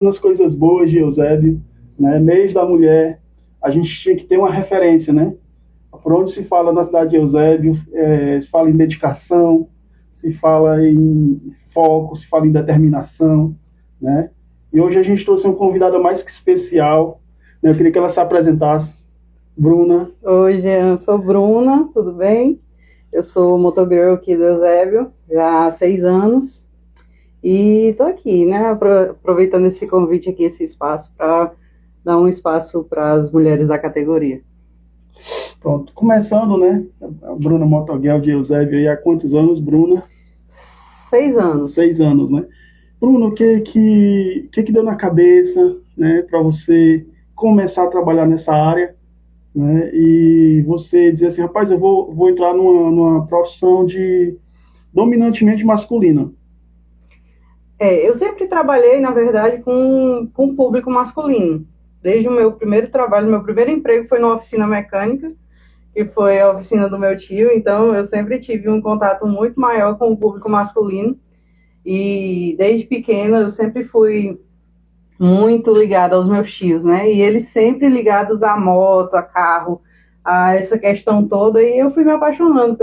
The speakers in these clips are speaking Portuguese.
Nas coisas boas de Eusébio, né? Mês da mulher, a gente tinha que ter uma referência, né? Por onde se fala na cidade de Eusébio, se fala em dedicação, se fala em foco, se fala em determinação, né? E hoje a gente trouxe uma convidada mais que especial, né? Eu queria que ela se apresentasse. Bruna. Oi, Jean, sou Bruna, tudo bem? Eu sou motogirl aqui do Eusébio, já há 6 anos. E tô aqui, né, aproveitando esse convite aqui, esse espaço, para dar um espaço para as mulheres da categoria. Pronto, começando, né? A Bruna Motogirl de Eusébio, e há quantos anos, Bruna? 6 anos. 6 anos, né? Bruno, o que deu na cabeça, né, para você começar a trabalhar nessa área, né? E você dizer assim, rapaz, eu vou entrar numa profissão de dominantemente masculina. Eu sempre trabalhei, na verdade, com público masculino. Desde o meu primeiro trabalho, meu primeiro emprego foi numa oficina mecânica, que foi a oficina do meu tio, então eu sempre tive um contato muito maior com o público masculino. E desde pequena eu sempre fui muito ligada aos meus tios, né? E eles sempre ligados à moto, a carro, a essa questão toda. E eu fui me apaixonando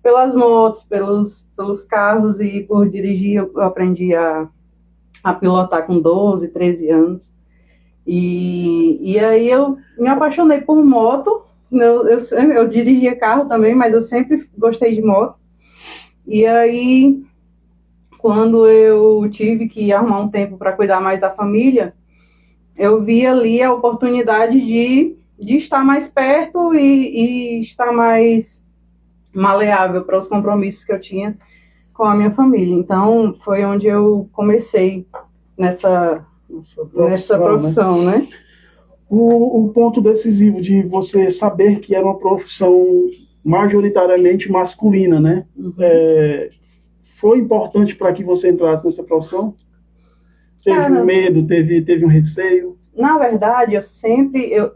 pelas motos, pelos carros, e por dirigir eu aprendi a pilotar com 12, 13 anos. E aí eu me apaixonei por moto. Eu dirigia carro também, mas eu sempre gostei de moto. E aí, quando eu tive que arrumar um tempo para cuidar mais da família, eu vi ali a oportunidade de estar mais perto e estar mais maleável para os compromissos que eu tinha com a minha família. Então, foi onde eu comecei nessa profissão, né? O ponto decisivo de você saber que era uma profissão majoritariamente masculina, né? Uhum. Foi importante para que você entrasse nessa profissão? Teve um medo, teve um receio? Na verdade,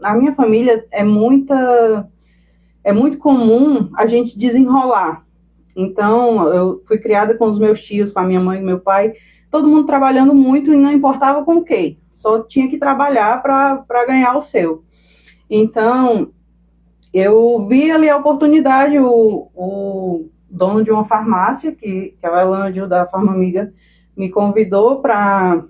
a minha família é muito comum a gente desenrolar. Então, eu fui criada com os meus tios, com a minha mãe e meu pai, todo mundo trabalhando muito e não importava com o quê. Só tinha que trabalhar para ganhar o seu. Então, eu vi ali a oportunidade, o dono de uma farmácia, que é o Elândio da Farmamiga, me convidou para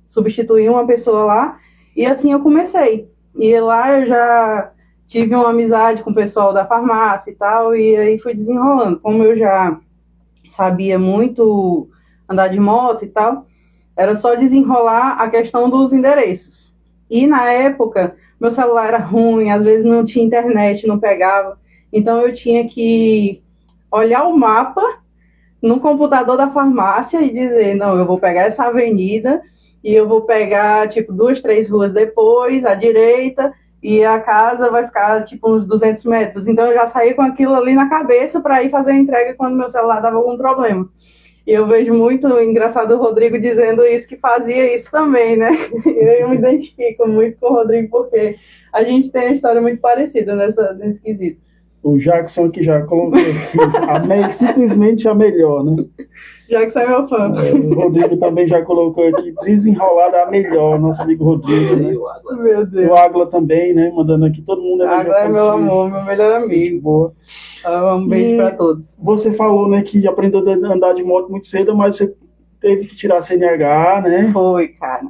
substituir uma pessoa lá, e assim eu comecei. E lá eu já tive uma amizade com o pessoal da farmácia e tal, e aí fui desenrolando. Como eu já sabia muito andar de moto e tal, era só desenrolar a questão dos endereços. E na época, meu celular era ruim, às vezes não tinha internet, não pegava, então eu tinha que olhar o mapa no computador da farmácia e dizer, não, eu vou pegar essa avenida e eu vou pegar, tipo, 2, 3 ruas depois, à direita, e a casa vai ficar, tipo, uns 200 metros. Então, eu já saí com aquilo ali na cabeça para ir fazer a entrega quando meu celular dava algum problema. E eu vejo muito engraçado o Rodrigo dizendo isso, que fazia isso também, né? Eu me identifico muito com o Rodrigo, porque a gente tem uma história muito parecida nesse quesito. O Jackson que já colocou aqui, simplesmente a melhor, né? Jackson é meu fã. O Rodrigo também já colocou aqui, desenrolada a melhor, nosso amigo Rodrigo, né? Meu Deus. O Águila também, né? Mandando aqui, todo mundo. Águila é meu amor, meu melhor amigo. Boa. Um beijo para todos. Você falou, né, que aprendeu a andar de moto muito cedo, mas você teve que tirar CNH, né? Foi, cara.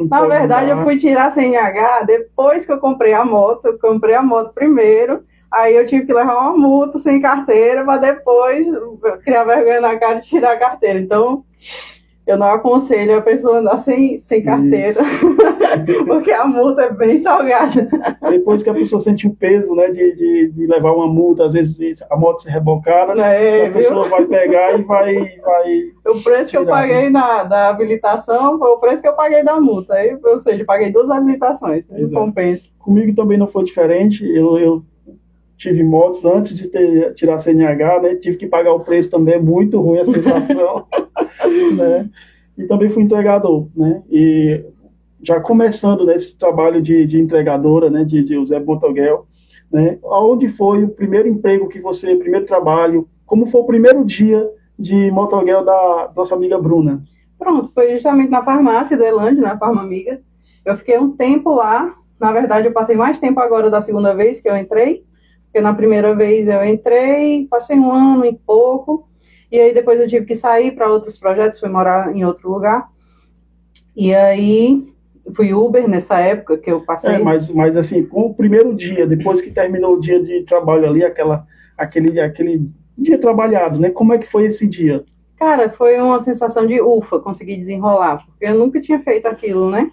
Na verdade, eu fui tirar CNH depois que eu comprei a moto. Eu comprei a moto primeiro, aí eu tive que levar uma multa sem carteira para depois criar vergonha na cara e tirar a carteira. Então, eu não aconselho a pessoa andar sem carteira, porque a multa é bem salgada. Depois que a pessoa sente o peso, né, de levar uma multa, às vezes a moto se rebocada, a pessoa vai pegar e vai o preço tirar, que eu paguei da habilitação foi o preço que eu paguei da multa. Aí, ou seja, paguei 2 habilitações, não compensa. Comigo também não foi diferente. Eu tive motos antes de tirar CNH, né? Tive que pagar o preço também, é muito ruim a sensação, né? E também fui entregador, né? E já começando nesse trabalho de entregadora, né? De Eusébio Motogirl, né? Onde foi o primeiro emprego que você, primeiro trabalho? Como foi o primeiro dia de Motogirl da nossa amiga Bruna? Pronto, foi justamente na farmácia do Elândio, na Farmamiga. Eu fiquei um tempo lá. Na verdade, eu passei mais tempo agora da segunda vez que eu entrei, porque na primeira vez eu entrei, passei um ano e pouco, e aí depois eu tive que sair para outros projetos, fui morar em outro lugar. E aí fui Uber nessa época que eu passei. Mas assim, com o primeiro dia, depois que terminou o dia de trabalho ali, aquele dia trabalhado, né? Como é que foi esse dia? Cara, foi uma sensação de ufa, consegui desenrolar, porque eu nunca tinha feito aquilo, né?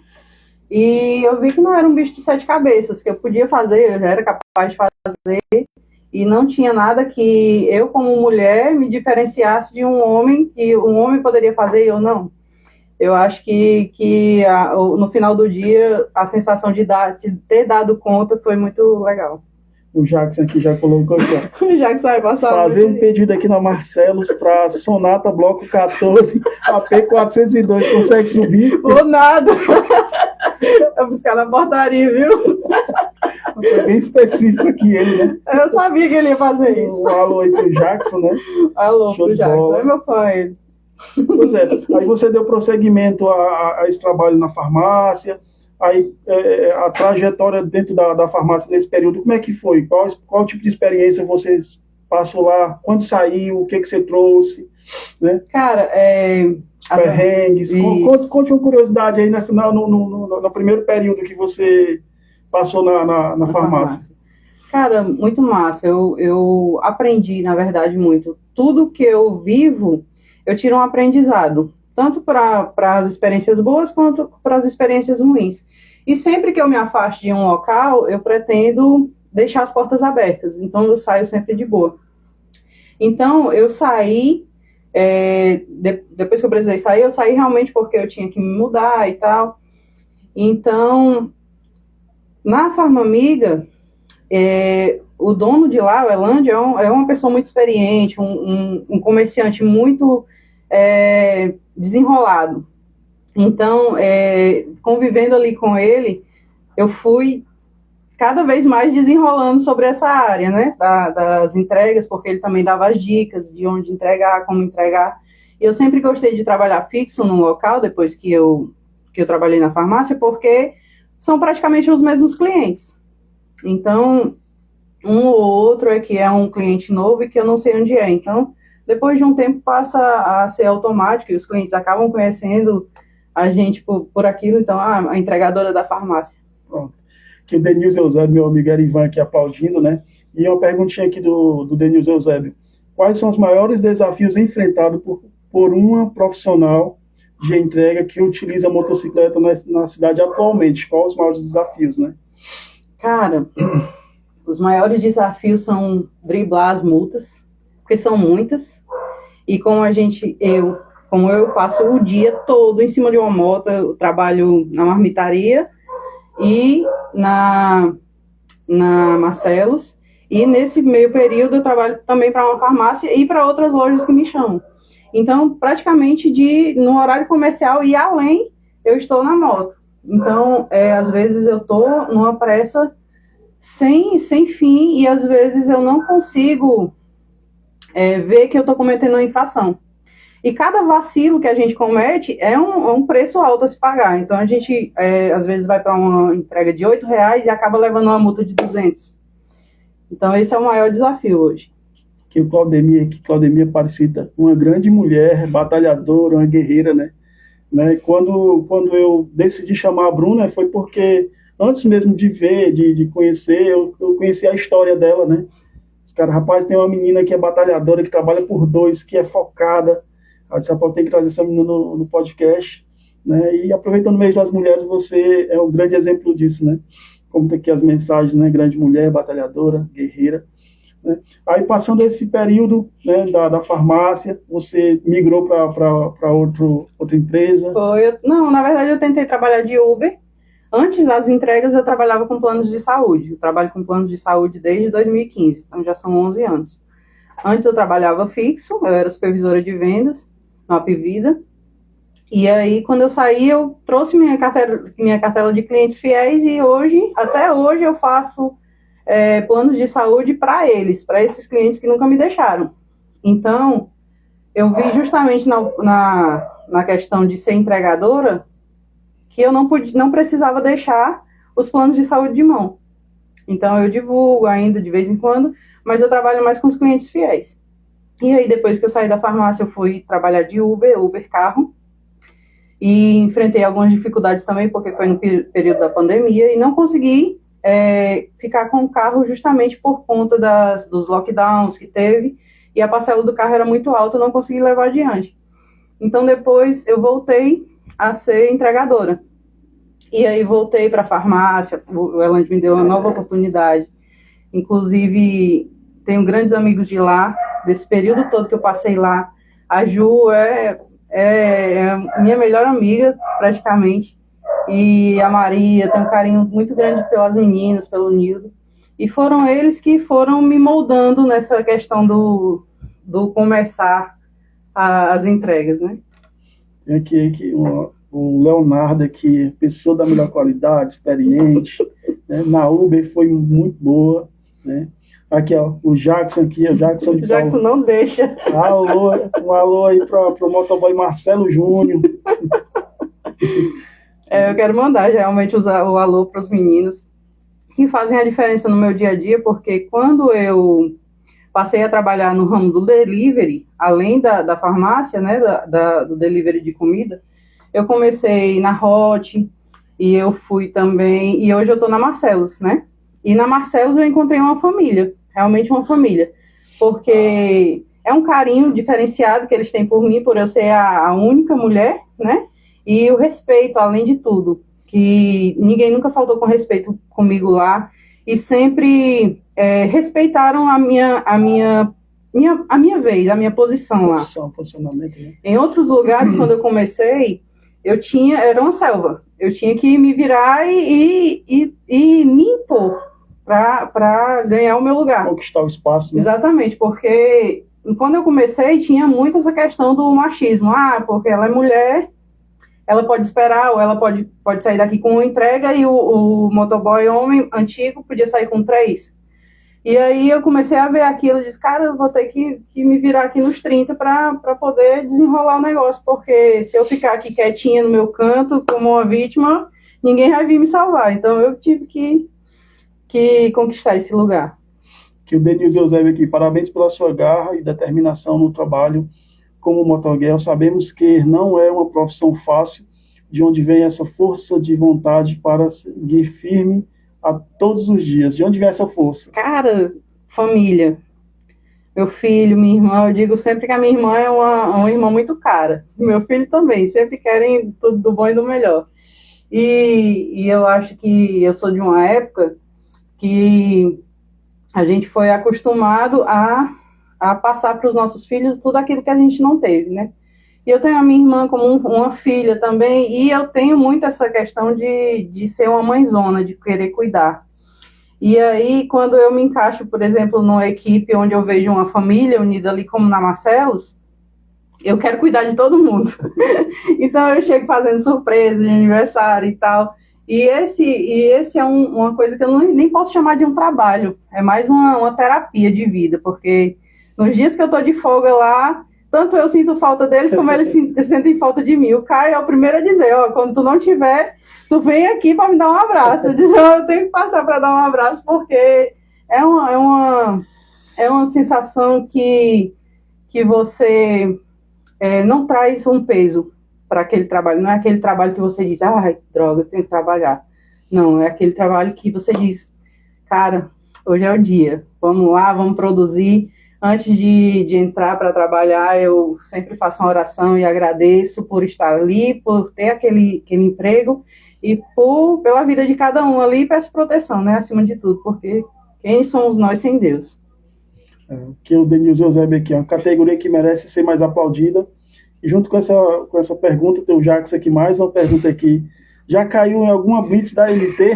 E eu vi que não era um bicho de sete cabeças, que eu podia fazer, eu já era capaz de fazer, e não tinha nada que eu, como mulher, me diferenciasse de um homem, que um homem poderia fazer e eu não. Eu acho que no final do dia, a sensação de ter dado conta foi muito legal. O Jackson aqui já colocou aqui, ó. O Jackson vai passar. Fazer um pedido aqui na Marcelos para Sonata Bloco 14, AP 402, consegue subir? Ou nada. Eu buscar na portaria, viu? Foi bem específico aqui ele, né? Eu sabia que ele ia fazer isso. Um alô aí pro Jackson, né? Alô pro Jackson, é meu fã ele. Pois é, aí você deu prosseguimento a esse trabalho na farmácia, aí a trajetória dentro da farmácia nesse período, como é que foi? Qual tipo de experiência você passou lá? Quando saiu? O que você trouxe? Né? Cara, os perrengues. Conte uma curiosidade aí no primeiro período que você passou na farmácia. Cara, muito massa. Eu aprendi, na verdade, muito. Tudo que eu vivo, eu tiro um aprendizado, tanto para as experiências boas quanto para as experiências ruins. E sempre que eu me afasto de um local, eu pretendo deixar as portas abertas. Então, eu saio sempre de boa. Então, eu saí, depois que eu precisei sair, eu saí realmente porque eu tinha que me mudar e tal. Então, na Farmamiga, o dono de lá, o Elândio, é uma pessoa muito experiente, um comerciante muito desenrolado. Então, convivendo ali com ele, eu fui cada vez mais desenrolando sobre essa área, né, das entregas, porque ele também dava as dicas de onde entregar, como entregar. E eu sempre gostei de trabalhar fixo num local, depois que eu trabalhei na farmácia, porque são praticamente os mesmos clientes. Então, um ou outro que é um cliente novo e que eu não sei onde é. Então, depois de um tempo passa a ser automático e os clientes acabam conhecendo a gente por aquilo. Então, a entregadora da farmácia. Pronto. Que o Denilson Eusébio, meu amigo Erivan aqui aplaudindo, né? E uma perguntinha aqui do Denilson Eusébio. Quais são os maiores desafios enfrentados por uma profissional de entrega que utiliza a motocicleta na cidade atualmente? Quais os maiores desafios, né? Cara, os maiores desafios são driblar as multas, porque são muitas. E como eu passo o dia todo em cima de uma moto, eu trabalho na marmitaria e na Marcelos, e nesse meio período eu trabalho também para uma farmácia e para outras lojas que me chamam. Então, praticamente no horário comercial e além, eu estou na moto. Então, às vezes eu estou numa pressa sem fim e às vezes eu não consigo ver que eu estou cometendo uma infração. E cada vacilo que a gente comete é um preço alto a se pagar. Então, a gente, às vezes, vai para uma entrega de R$8 e acaba levando uma multa de 200. Então, esse é o maior desafio hoje. Que Claudemir Aparecida, uma grande mulher, batalhadora, uma guerreira, né? Quando eu decidi chamar a Bruna, foi porque, antes mesmo de ver, de conhecer, eu conheci a história dela, né? Cara, rapaz, tem uma menina que é batalhadora, que trabalha por dois, que é focada. A Sapau tem que trazer essa menina no podcast, né? E aproveitando o mês das mulheres, você é um grande exemplo disso, né? Como tem aqui as mensagens, né? Grande mulher, batalhadora, guerreira. Né? Aí, passando esse período, né, da farmácia, você migrou para outra empresa? Não, na verdade, eu tentei trabalhar de Uber. Antes das entregas, eu trabalhava com planos de saúde. Eu trabalho com planos de saúde desde 2015, então já são 11 anos. Antes eu trabalhava fixo, eu era supervisora de vendas na Apvida. E aí, quando eu saí, eu trouxe minha cartela de clientes fiéis e até hoje, eu faço planos de saúde para esses clientes que nunca me deixaram. Então, eu vi justamente na na questão de ser entregadora, que eu não precisava deixar os planos de saúde de mão. Então, eu divulgo ainda de vez em quando, mas eu trabalho mais com os clientes fiéis. E aí, depois que eu saí da farmácia, eu fui trabalhar de Uber carro, e enfrentei algumas dificuldades também, porque foi no período da pandemia, e não consegui ficar com o carro justamente por conta dos lockdowns que teve, e a parcela do carro era muito alta, eu não consegui levar adiante. Então, depois, eu voltei a ser entregadora. E aí, voltei para a farmácia, o Eland me deu uma nova oportunidade. Inclusive, tenho grandes amigos de lá, desse período todo que eu passei lá. A Ju é minha melhor amiga, praticamente. E a Maria tem um carinho muito grande pelas meninas, pelo Nildo. E foram eles que foram me moldando nessa questão do começar as entregas, né? Tem aqui o Leonardo aqui, pessoa da melhor qualidade, experiente, né? Na Uber foi muito boa, né? Aqui, ó, o Jackson aqui, o Jackson de Jackson não deixa. Alô, um alô aí pro motoboy Marcelo Júnior. Eu quero mandar realmente o alô para os meninos que fazem a diferença no meu dia a dia, porque quando eu passei a trabalhar no ramo do delivery, além da farmácia, né, do delivery de comida, eu comecei na Hot, e eu fui também, e hoje eu estou na Marcelos, né? E na Marcelos eu encontrei uma família, realmente uma família, porque é um carinho diferenciado que eles têm por mim, por eu ser a única mulher, né? E o respeito, além de tudo, que ninguém nunca faltou com respeito comigo lá, e sempre respeitaram a minha vez, a minha posição lá. Posicionamento, né? Em outros lugares, quando eu comecei, era uma selva. Eu tinha que me virar e me impor para ganhar o meu lugar. Conquistar o espaço, né? Exatamente, porque quando eu comecei, tinha muito essa questão do machismo. Porque ela é mulher, ela pode esperar, ou ela pode sair daqui com uma entrega, e o motoboy homem antigo podia sair com 3. E aí eu comecei a ver aquilo e disse, cara, eu vou ter que me virar aqui nos 30 para poder desenrolar o negócio, porque se eu ficar aqui quietinha no meu canto, como uma vítima, ninguém vai vir me salvar. Então eu tive que conquistar esse lugar. Que o Denilson Eusébio aqui, parabéns pela sua garra e determinação no trabalho como motoguel. Sabemos que não é uma profissão fácil, de onde vem essa força de vontade para seguir firme a todos os dias. De onde vem essa força? Cara, família. Meu filho, minha irmã, eu digo sempre que a minha irmã é uma irmã muito cara. Meu filho também, sempre querem tudo do bom e do melhor. E eu acho que eu sou de uma época que a gente foi acostumado a passar para os nossos filhos tudo aquilo que a gente não teve, né? E eu tenho a minha irmã como uma filha também, e eu tenho muito essa questão de ser uma mãezona, de querer cuidar. E aí, quando eu me encaixo, por exemplo, numa equipe onde eu vejo uma família unida ali, como na Marcelos, eu quero cuidar de todo mundo. Então, eu chego fazendo surpresa de aniversário e tal. E esse é uma coisa que eu nem posso chamar de um trabalho, é mais uma terapia de vida, porque nos dias que eu estou de folga lá, tanto eu sinto falta deles, como eles sentem falta de mim. O Caio é o primeiro a dizer, quando tu não tiver, tu vem aqui para me dar um abraço. Eu digo, eu tenho que passar para dar um abraço, porque é uma sensação que você não traz um peso para aquele trabalho. Não é aquele trabalho que você diz, ai, droga, eu tenho que trabalhar. Não, é aquele trabalho que você diz, cara, hoje é o dia, vamos lá, vamos produzir. Antes de entrar para trabalhar, eu sempre faço uma oração e agradeço por estar ali, por ter aquele emprego e pela vida de cada um ali, peço proteção, né, acima de tudo, porque quem somos nós sem Deus? Que o Denilson Eusébio aqui, uma categoria que merece ser mais aplaudida. E junto com essa pergunta, tem o Jackson aqui, mais uma pergunta aqui. Já caiu em alguma blitz da LT?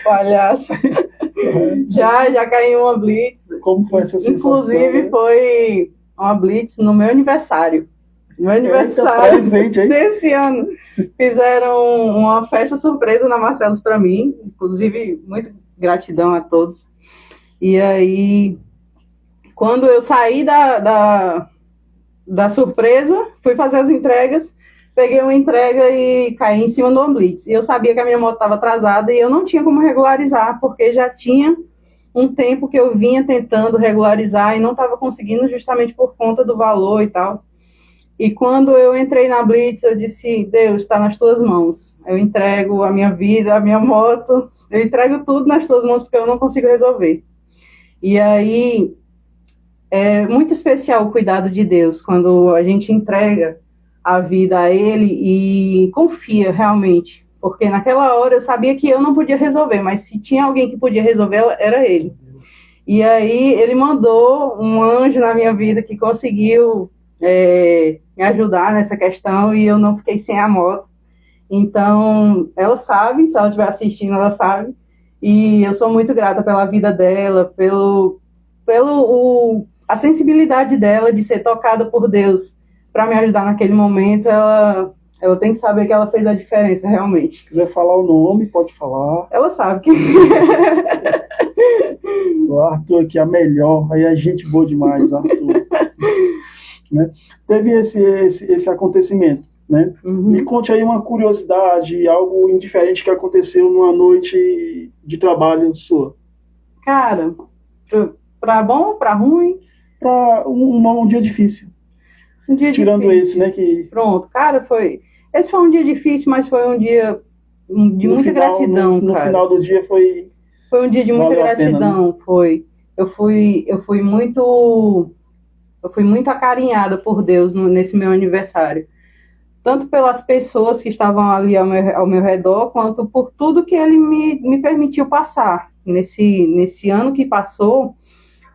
Palhaço. Já caí em uma blitz. Como foi essa sensação? Inclusive, né? Foi uma blitz no meu aniversário. Meu aniversário desse ano. Fizeram uma festa surpresa na Marcelos para mim. Inclusive, muita gratidão a todos. E aí, quando eu saí da surpresa, fui fazer as entregas, peguei uma entrega e caí em cima do blitz. E eu sabia que a minha moto estava atrasada e eu não tinha como regularizar, porque já tinha um tempo que eu vinha tentando regularizar e não estava conseguindo justamente por conta do valor e tal. E quando eu entrei na blitz, eu disse, Deus, está nas tuas mãos. Eu entrego a minha vida, a minha moto, eu entrego tudo nas tuas mãos porque eu não consigo resolver. E aí, é muito especial o cuidado de Deus, quando a gente entrega a vida a Ele e confia realmente. Porque naquela hora eu sabia que eu não podia resolver, mas se tinha alguém que podia resolver, era Ele. E aí Ele mandou um anjo na minha vida que conseguiu me ajudar nessa questão e eu não fiquei sem a moto. Então, ela sabe, se ela estiver assistindo, ela sabe. E eu sou muito grata pela vida dela, a sensibilidade dela de ser tocada por Deus para me ajudar naquele momento. Ela tem que saber que ela fez a diferença, realmente. Se quiser falar o nome, pode falar. Ela sabe que... O Arthur aqui é a melhor, aí é gente boa demais, Arthur. Né? Teve esse acontecimento, né? Uhum. Me conte aí uma curiosidade, algo indiferente que aconteceu numa noite de trabalho sua. Cara, pra bom, pra ruim? Para um dia difícil. Um dia Tirando difícil. esse, né? Que Pronto, cara, esse foi um dia difícil, mas foi um dia de muita gratidão, no cara. final do dia foi um dia de muita gratidão, né? Foi. Eu fui muito acarinhada por Deus nesse meu aniversário. Tanto pelas pessoas que estavam ali ao meu redor, quanto por tudo que Ele me permitiu passar. Nesse ano que passou,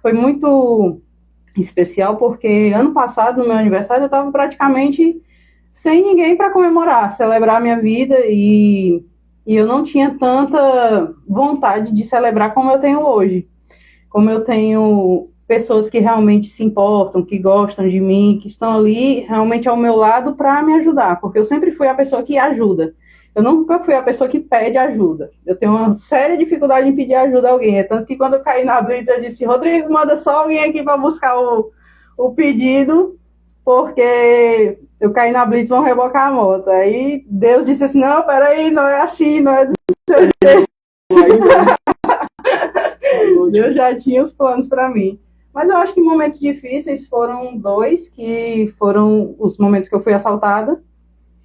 foi muito especial, porque ano passado, no meu aniversário, eu estava praticamente sem ninguém para comemorar, celebrar a minha vida, e eu não tinha tanta vontade de celebrar como eu tenho hoje. Como eu tenho pessoas que realmente se importam, que gostam de mim, que estão ali realmente ao meu lado para me ajudar, porque eu sempre fui a pessoa que ajuda. Eu nunca fui a pessoa que pede ajuda. Eu tenho uma séria dificuldade em pedir ajuda a alguém. É tanto que quando eu caí na blitz, eu disse, Rodrigo, manda só alguém aqui para buscar o pedido, porque eu caí na blitz, vão rebocar a moto. Aí Deus disse assim, não, peraí, não é assim, não é do seu jeito. Deus já tinha os planos para mim. Mas eu acho que momentos difíceis foram dois, que foram os momentos que eu fui assaltada.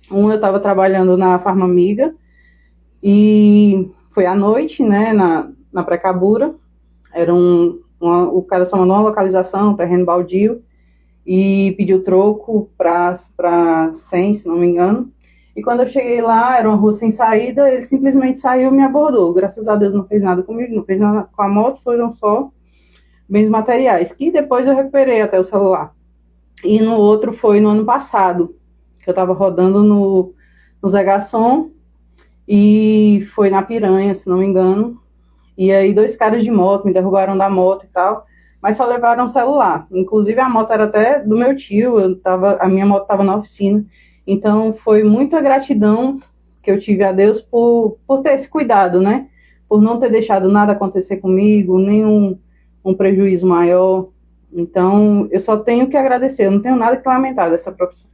Eu estava trabalhando na Farmamiga e foi à noite, né, na Precabura. O cara só mandou uma localização, um terreno baldio, e pediu troco para 100, se não me engano. E quando eu cheguei lá, era uma rua sem saída, ele simplesmente saiu e me abordou. Graças a Deus não fez nada comigo, não fez nada com a moto, foram só bens materiais, que depois eu recuperei até o celular. E no outro foi no ano passado, que eu estava rodando no Zé Garçom, e foi na Piranha, se não me engano. E aí 2 caras de moto me derrubaram da moto e tal, mas só levaram o celular. Inclusive a moto era até do meu tio, a minha moto estava na oficina. Então foi muita gratidão que eu tive a Deus por ter esse cuidado, né? Por não ter deixado nada acontecer comigo, nenhum prejuízo maior. Então eu só tenho que agradecer, eu não tenho nada que lamentar dessa profissão.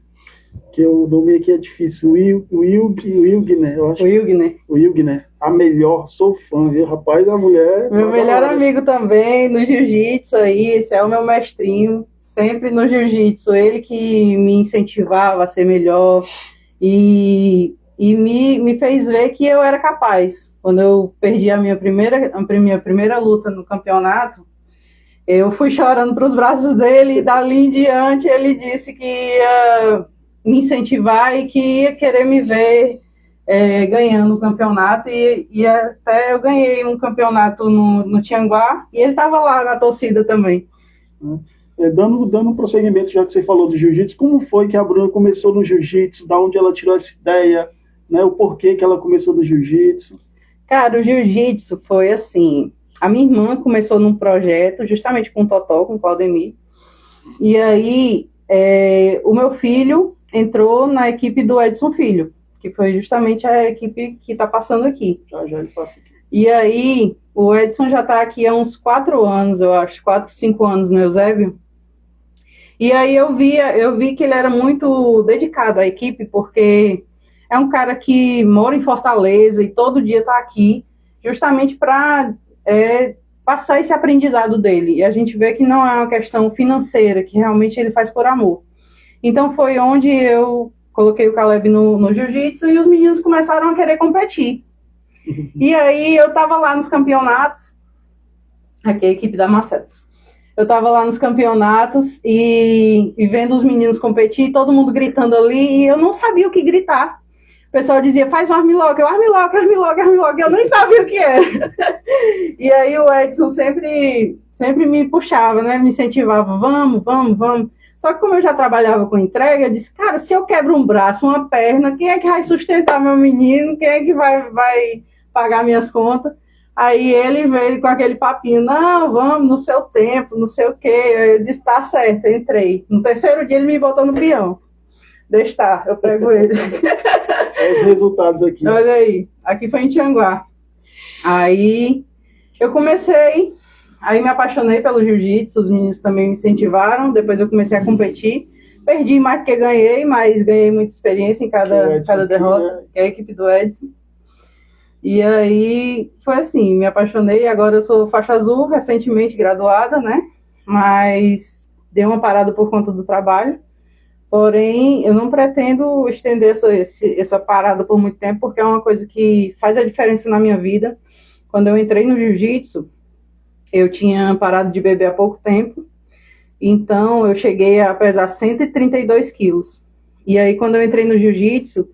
Que o nome aqui é difícil, o Ilgner, eu acho. O Ilgner, a melhor, sou fã, viu? Rapaz, a mulher... Meu melhor amigo também, no jiu-jitsu aí, esse é o meu mestrinho, sempre no jiu-jitsu, ele que me incentivava a ser melhor e me fez ver que eu era capaz. Quando eu perdi a minha primeira luta no campeonato, eu fui chorando para os braços dele e dali em diante ele disse que ia me incentivar e que ia querer me ver ganhando o campeonato, e até eu ganhei um campeonato no Tianguá e ele estava lá na torcida também. Dando um prosseguimento, já que você falou do jiu-jitsu, como foi que a Bruna começou no jiu-jitsu, da onde ela tirou essa ideia, né, o porquê que ela começou no jiu-jitsu? Cara, o jiu-jitsu foi assim, a minha irmã começou num projeto justamente com o Totó, com o Claudemir, e aí o meu filho entrou na equipe do Edson Filho, que foi justamente a equipe que está passando aqui. Já ele passa aqui. E aí, o Edson já está aqui há uns 4 anos, eu acho, 4, 5 anos no Eusébio. E aí eu vi que ele era muito dedicado à equipe, porque é um cara que mora em Fortaleza e todo dia está aqui, justamente para passar esse aprendizado dele. E a gente vê que não é uma questão financeira, que realmente ele faz por amor. Então foi onde eu coloquei o Caleb no jiu-jitsu e os meninos começaram a querer competir. E aí eu estava lá nos campeonatos, aqui é a equipe da Macetos. Eu estava lá nos campeonatos e vendo os meninos competir, todo mundo gritando ali, e eu não sabia o que gritar. O pessoal dizia, faz um armlock, eu nem sabia o que era. E aí o Edson sempre me puxava, né? Me incentivava, vamos. Só que como eu já trabalhava com entrega, eu disse, cara, se eu quebro um braço, uma perna, quem é que vai sustentar meu menino? Quem é que vai pagar minhas contas? Aí ele veio com aquele papinho, não, vamos, no seu tempo, não sei o quê. Eu disse, tá certo, eu entrei. No terceiro dia ele me botou no peão. Deixa estar, eu pego ele. Olha os resultados aqui. Olha aí, aqui foi em Tianguá. Aí eu comecei, aí me apaixonei pelo jiu-jitsu, os meninos também me incentivaram, depois eu comecei a competir. Perdi mais do que ganhei, mas ganhei muita experiência em cada derrota, aqui, né? Que é a equipe do Edson. E aí foi assim, me apaixonei, agora eu sou faixa azul, recentemente graduada, né? Mas dei uma parada por conta do trabalho. Porém, eu não pretendo estender essa parada por muito tempo, porque é uma coisa que faz a diferença na minha vida. Quando eu entrei no jiu-jitsu, eu tinha parado de beber há pouco tempo, então eu cheguei a pesar 132 quilos. E aí, quando eu entrei no jiu-jitsu,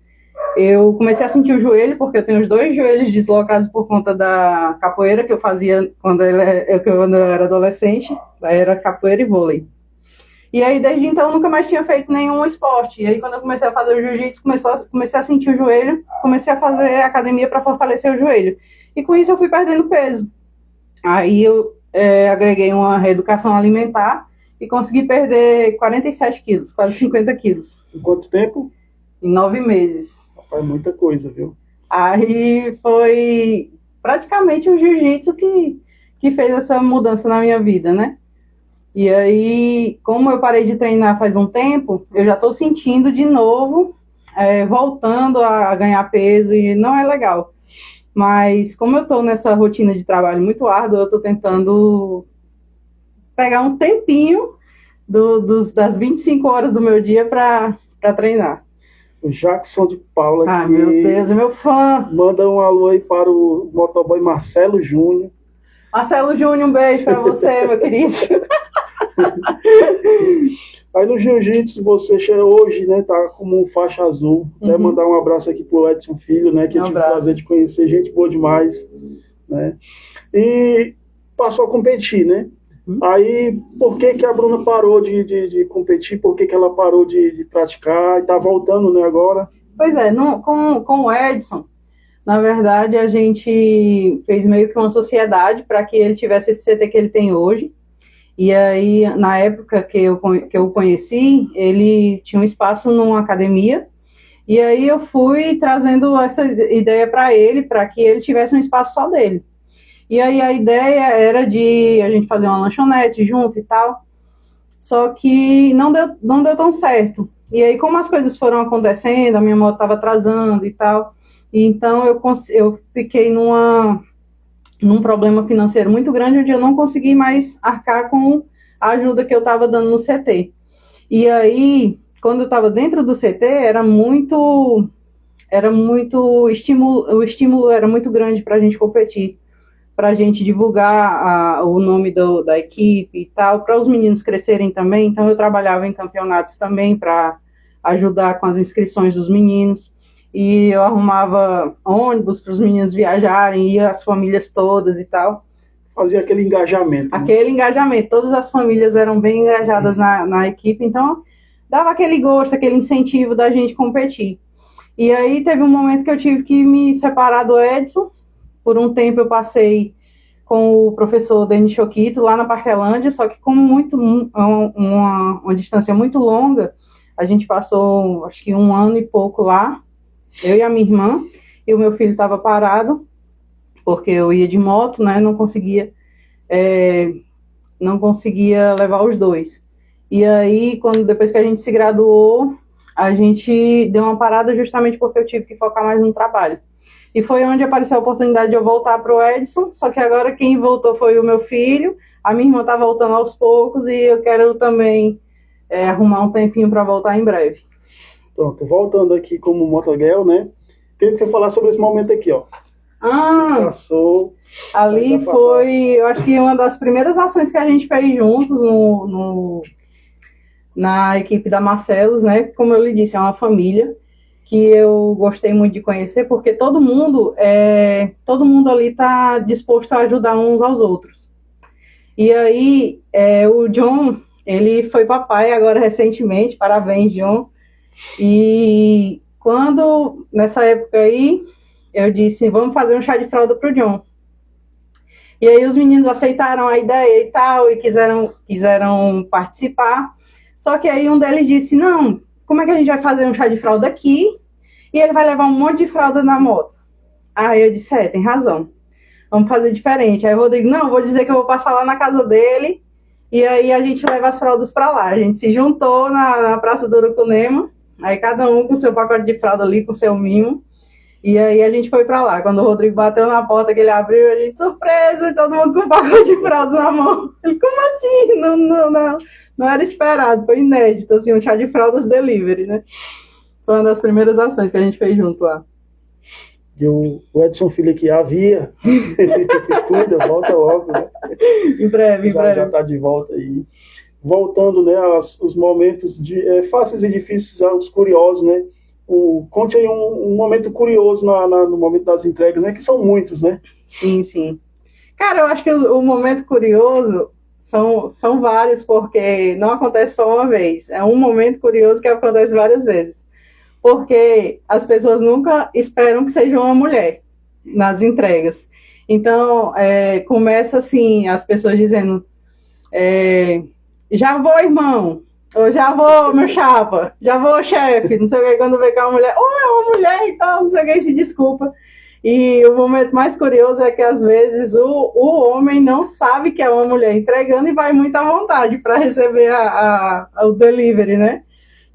eu comecei a sentir o joelho, porque eu tenho os dois joelhos deslocados por conta da capoeira que eu fazia quando eu era adolescente, era capoeira e vôlei. E aí, desde então, eu nunca mais tinha feito nenhum esporte. E aí, quando eu comecei a fazer o jiu-jitsu, comecei a sentir o joelho, comecei a fazer academia para fortalecer o joelho. E com isso, eu fui perdendo peso. Aí, eu agreguei uma reeducação alimentar e consegui perder 47 quilos, quase 50 quilos. Em quanto tempo? Em 9 meses. É muita coisa, viu? Aí, foi praticamente o jiu-jitsu que fez essa mudança na minha vida, né? E aí, como eu parei de treinar faz um tempo, eu já estou sentindo de novo, voltando a ganhar peso, e não é legal. Mas como eu estou nessa rotina de trabalho muito árdua, eu estou tentando pegar um tempinho das 25 horas do meu dia para treinar. O Jackson de Paula aqui. Ah, meu Deus, é meu fã. Manda um alô aí para o motoboy Marcelo Júnior. Marcelo Júnior, um beijo para você, meu querido. Aí no jiu-jitsu você hoje, né, tá como faixa azul. Quero mandar um abraço aqui pro Edson Filho, né, que eu tive o prazer de conhecer, gente boa demais, né? E passou a competir, né? Aí, por que a Bruna parou de competir? Por que ela parou de praticar? E tá voltando, né, agora? Pois é, com o Edson, na verdade, a gente fez meio que uma sociedade para que ele tivesse esse CT que ele tem hoje. E aí, na época que eu o conheci, ele tinha um espaço numa academia, e aí eu fui trazendo essa ideia para ele, para que ele tivesse um espaço só dele. E aí a ideia era de a gente fazer uma lanchonete junto e tal, só que não deu tão certo. E aí, como as coisas foram acontecendo, a minha moto estava atrasando e tal, e então eu fiquei num problema financeiro muito grande, onde eu não consegui mais arcar com a ajuda que eu estava dando no CT. E aí, quando eu estava dentro do CT, o estímulo era muito grande para a gente competir, para a gente divulgar o nome da equipe e tal, para os meninos crescerem também. Então, eu trabalhava em campeonatos também para ajudar com as inscrições dos meninos. E eu arrumava ônibus para os meninos viajarem, ia as famílias todas e tal. Fazia aquele engajamento. Aquele engajamento, todas as famílias eram bem engajadas na equipe, então dava aquele gosto, aquele incentivo da gente competir. E aí teve um momento que eu tive que me separar do Edson. Por um tempo eu passei com o professor Denis Choquito lá na Parquelândia, só que como uma distância muito longa, a gente passou acho que 1 ano e pouco lá, eu e a minha irmã, e o meu filho estava parado, porque eu ia de moto, né, não conseguia levar os dois. E aí, depois que a gente se graduou, a gente deu uma parada justamente porque eu tive que focar mais no trabalho. E foi onde apareceu a oportunidade de eu voltar para o Edson, só que agora quem voltou foi o meu filho, a minha irmã está voltando aos poucos e eu quero também arrumar um tempinho para voltar em breve. Pronto, voltando aqui como motoguel, né? Queria que você falasse sobre esse momento aqui, ó. Passou. Ali foi, eu acho que uma das primeiras ações que a gente fez juntos na equipe da Marcelos, né? Como eu lhe disse, é uma família que eu gostei muito de conhecer, porque todo mundo ali está disposto a ajudar uns aos outros. E aí, o John, ele foi papai agora recentemente, parabéns, John. E nessa época aí, eu disse, vamos fazer um chá de fralda pro John. E aí os meninos aceitaram a ideia e tal, e quiseram participar. Só que aí um deles disse, não, como é que a gente vai fazer um chá de fralda aqui e ele vai levar um monte de fralda na moto? Aí eu disse, tem razão, vamos fazer diferente. Aí o Rodrigo, não, vou dizer que eu vou passar lá na casa dele e aí a gente leva as fraldas para lá. A gente se juntou na Praça do Urucunema, aí cada um com seu pacote de fralda ali, com seu mimo. E aí a gente foi pra lá. Quando o Rodrigo bateu na porta, que ele abriu, a gente, surpresa, e todo mundo com um pacote de fralda na mão. Ele, como assim? Não era esperado, foi inédito, assim, um chá de fraldas delivery, né? Foi uma das primeiras ações que a gente fez junto lá. E o Edson Filho aqui, havia. Cuida, volta logo, né? Em breve. Já tá de volta aí. Voltando, né, os momentos fáceis e difíceis, aos curiosos, né? Conte aí um momento curioso no momento das entregas, né? Que são muitos, né? Sim. Cara, eu acho que o momento curioso são vários, porque não acontece só uma vez. É um momento curioso que acontece várias vezes. Porque as pessoas nunca esperam que seja uma mulher nas entregas. Então, começa assim, as pessoas dizendo, já vou, irmão. Eu já vou, meu chapa, já vou, chefe, não sei o que, quando vê que é uma mulher, é uma mulher e tal, não sei o que, se desculpa. E o momento mais curioso é que, às vezes, o homem não sabe que é uma mulher entregando e vai muito à vontade para receber o delivery, né?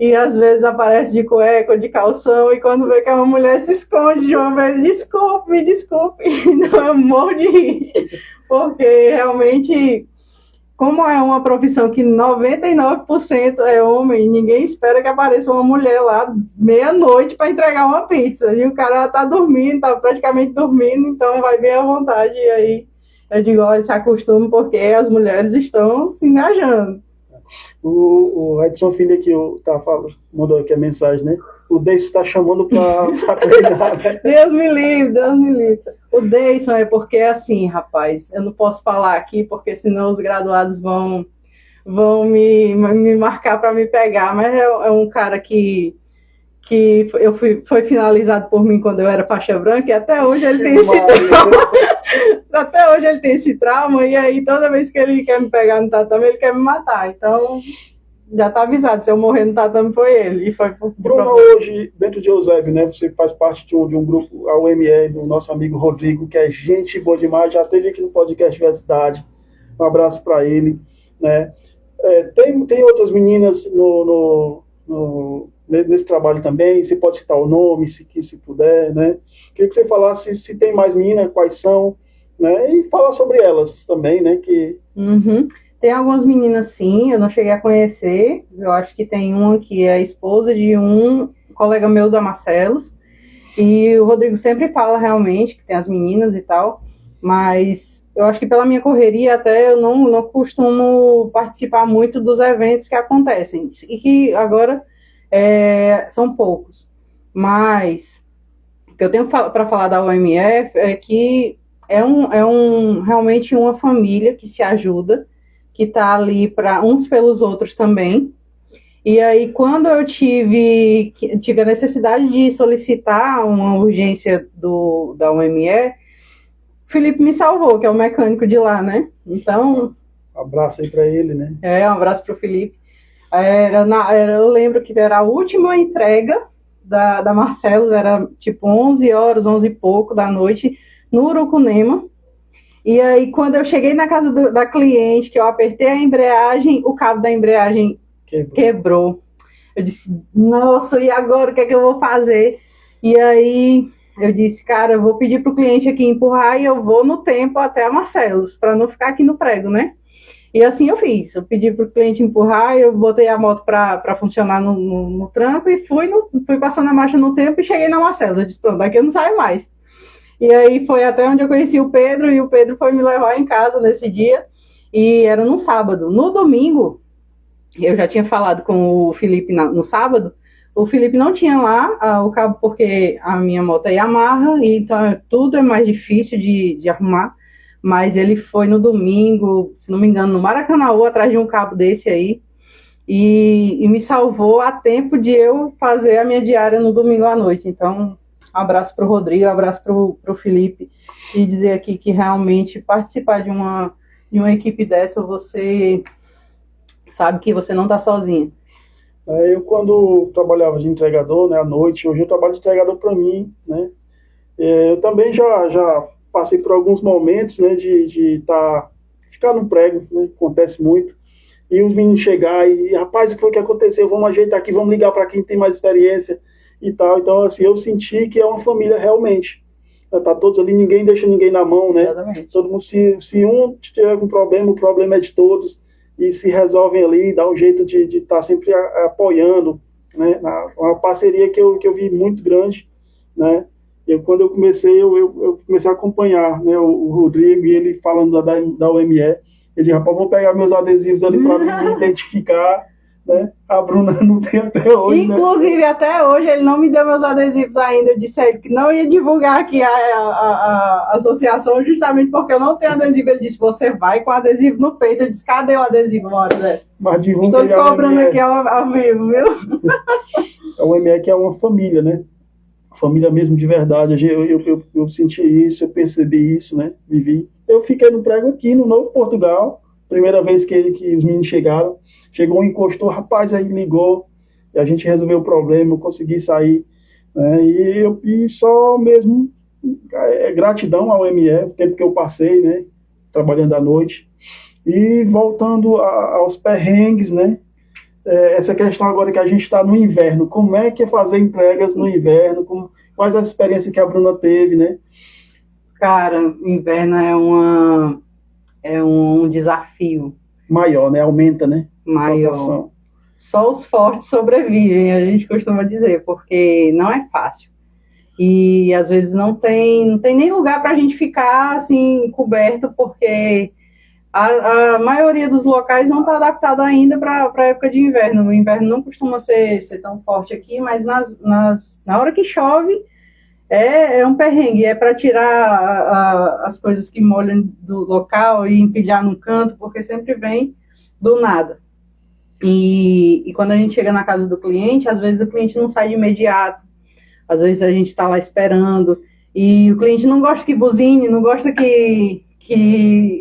E, às vezes, aparece de cueca ou de calção e, quando vê que é uma mulher, se esconde de uma vez, me desculpe, então eu morro de rir, porque, realmente... Como é uma profissão que 99% é homem, ninguém espera que apareça uma mulher lá meia-noite para entregar uma pizza. E o cara tá dormindo, tá praticamente dormindo, então vai bem à vontade. E aí eu digo, olha, se acostume porque as mulheres estão se engajando. O Edson Filho aqui mandou aqui a mensagem, né? O Deison está chamando para treinar, né? Deus me livre. O Deison é porque é assim, rapaz, eu não posso falar aqui porque senão os graduados vão me marcar para me pegar, mas é um cara que foi finalizado por mim quando eu era faixa branca e até hoje ele tem esse trauma. Até hoje ele tem esse trauma e aí toda vez que ele quer me pegar no tatame, ele quer me matar. Então, já está avisado, se eu morrer no tatame foi ele. E foi Bruna, hoje, dentro de Eusébio, né, você faz parte de um grupo, a UME, do nosso amigo Rodrigo, que é gente boa demais, já esteve aqui no podcast Universidade. Um abraço para ele, né? Tem outras meninas nesse trabalho também, você pode citar o nome, se puder, né? Queria que você falasse se tem mais meninas, quais são, né? E falar sobre elas também, né? Tem algumas meninas, sim, eu não cheguei a conhecer. Eu acho que tem uma que é a esposa de um colega meu da Marcelos. E o Rodrigo sempre fala realmente que tem as meninas e tal, mas eu acho que pela minha correria até eu não costumo participar muito dos eventos que acontecem. E que agora são poucos. Mas o que eu tenho para falar da UMF é que realmente uma família que se ajuda, que está ali para uns pelos outros também. E aí, quando eu tive a necessidade de solicitar uma urgência da UME, Felipe me salvou, que é o mecânico de lá, né? Então... Um abraço aí para ele, né? Um abraço para o Felipe. Eu lembro que era a última entrega da Marcelos, era tipo 11 horas, 11 e pouco da noite, no Urucunema. E aí, quando eu cheguei na casa da cliente, que eu apertei a embreagem, o cabo da embreagem quebrou. Eu disse, nossa, e agora o que é que eu vou fazer? E aí eu disse, cara, eu vou pedir pro cliente aqui empurrar e eu vou no tempo até a Marcelos, para não ficar aqui no prego, né? E assim eu fiz. Eu pedi pro cliente empurrar, eu botei a moto para funcionar no tranco e fui passando a marcha no tempo e cheguei na Marcelos. Eu disse, pronto, daqui eu não saio mais. E aí foi até onde eu conheci o Pedro, e o Pedro foi me levar em casa nesse dia, e era no sábado. No domingo, eu já tinha falado com o Felipe no sábado, o Felipe não tinha lá o cabo porque a minha moto é Yamaha, e então tudo é mais difícil de arrumar, mas ele foi no domingo, se não me engano, no Maracanãú, atrás de um cabo desse aí, e me salvou a tempo de eu fazer a minha diária no domingo à noite. Então, um abraço para o Rodrigo, um abraço para o Felipe, e dizer aqui que realmente participar de uma equipe dessa, você sabe que você não está sozinha. Eu, quando trabalhava de entregador, né, à noite, hoje eu trabalho de entregador para mim, né? Eu também já passei por alguns momentos, né, de ficar no prego, né? Acontece muito. E os meninos chegar e, rapaz, o que foi que aconteceu? Vamos ajeitar aqui, vamos ligar para quem tem mais experiência e tal. Então, assim, eu senti que é uma família realmente. Tá todos ali, ninguém deixa ninguém na mão, né? Exatamente. Todo mundo, se um tiver com problema, o problema é de todos, e se resolvem ali, dá um jeito de estar sempre apoiando, né? Uma parceria que eu vi muito grande, né? Quando eu comecei, eu comecei a acompanhar, né, o Rodrigo, e ele falando da UME. Ele disse, rapaz, vou pegar meus adesivos ali para me identificar, né? A Bruna não tem até hoje. Inclusive, né? Até hoje, ele não me deu meus adesivos ainda. Eu disse a ele que não ia divulgar aqui a associação, justamente porque eu não tenho adesivo. Ele disse, você vai com adesivo no peito. Eu disse, cadê o adesivo, Maurício? Mas estou cobrando aqui ao vivo, viu? A UME que é uma família, né? Família mesmo de verdade. Eu senti isso, eu percebi isso, né? Vivi. Eu fiquei no prego aqui no Novo Portugal, primeira vez que os meninos chegaram. Chegou, encostou, rapaz, aí ligou, e a gente resolveu o problema, eu consegui sair, né? E só mesmo gratidão ao ME, o tempo que eu passei, né? Trabalhando à noite. E voltando aos perrengues, né? Essa questão agora que a gente está no inverno, como é que é fazer entregas no inverno, quais as experiências que a Bruna teve, né? Cara, inverno é um desafio. Maior, né? Aumenta, né? Maior. Só os fortes sobrevivem, a gente costuma dizer, porque não é fácil. E às vezes não tem nem lugar para a gente ficar assim coberto, porque a maioria dos locais não está adaptado ainda para a época de inverno. O inverno não costuma ser tão forte aqui, mas na hora que chove é um perrengue, é para tirar as coisas que molham do local e empilhar num canto, porque sempre vem do nada. E quando a gente chega na casa do cliente, às vezes o cliente não sai de imediato, às vezes a gente está lá esperando, e o cliente não gosta que buzine, não gosta que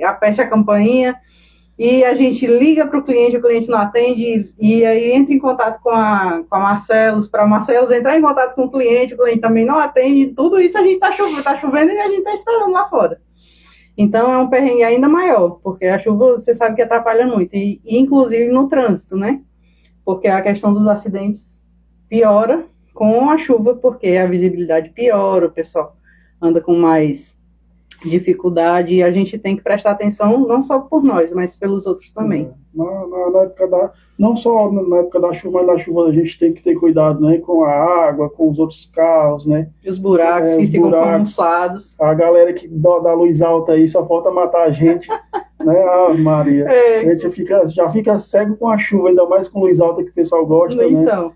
aperte a campainha, e a gente liga para o cliente não atende, e aí entra em contato com a Marcelos, para Marcelos entrar em contato com o cliente também não atende, tudo isso a gente está chovendo e a gente está esperando lá fora. Então é um perrengue ainda maior, porque a chuva você sabe que atrapalha muito, e inclusive no trânsito, né? Porque a questão dos acidentes piora com a chuva, porque a visibilidade piora, o pessoal anda com mais dificuldade, e a gente tem que prestar atenção não só por nós, mas pelos outros também. Na época não só na época da chuva, mas na chuva a gente tem que ter cuidado, né, com a água, com os outros carros, né? E os buracos que ficam camuflados. A galera que dá luz alta aí, só falta matar a gente, né? Ah, Maria. A gente já fica cego com a chuva, ainda mais com luz alta que o pessoal gosta, então, né?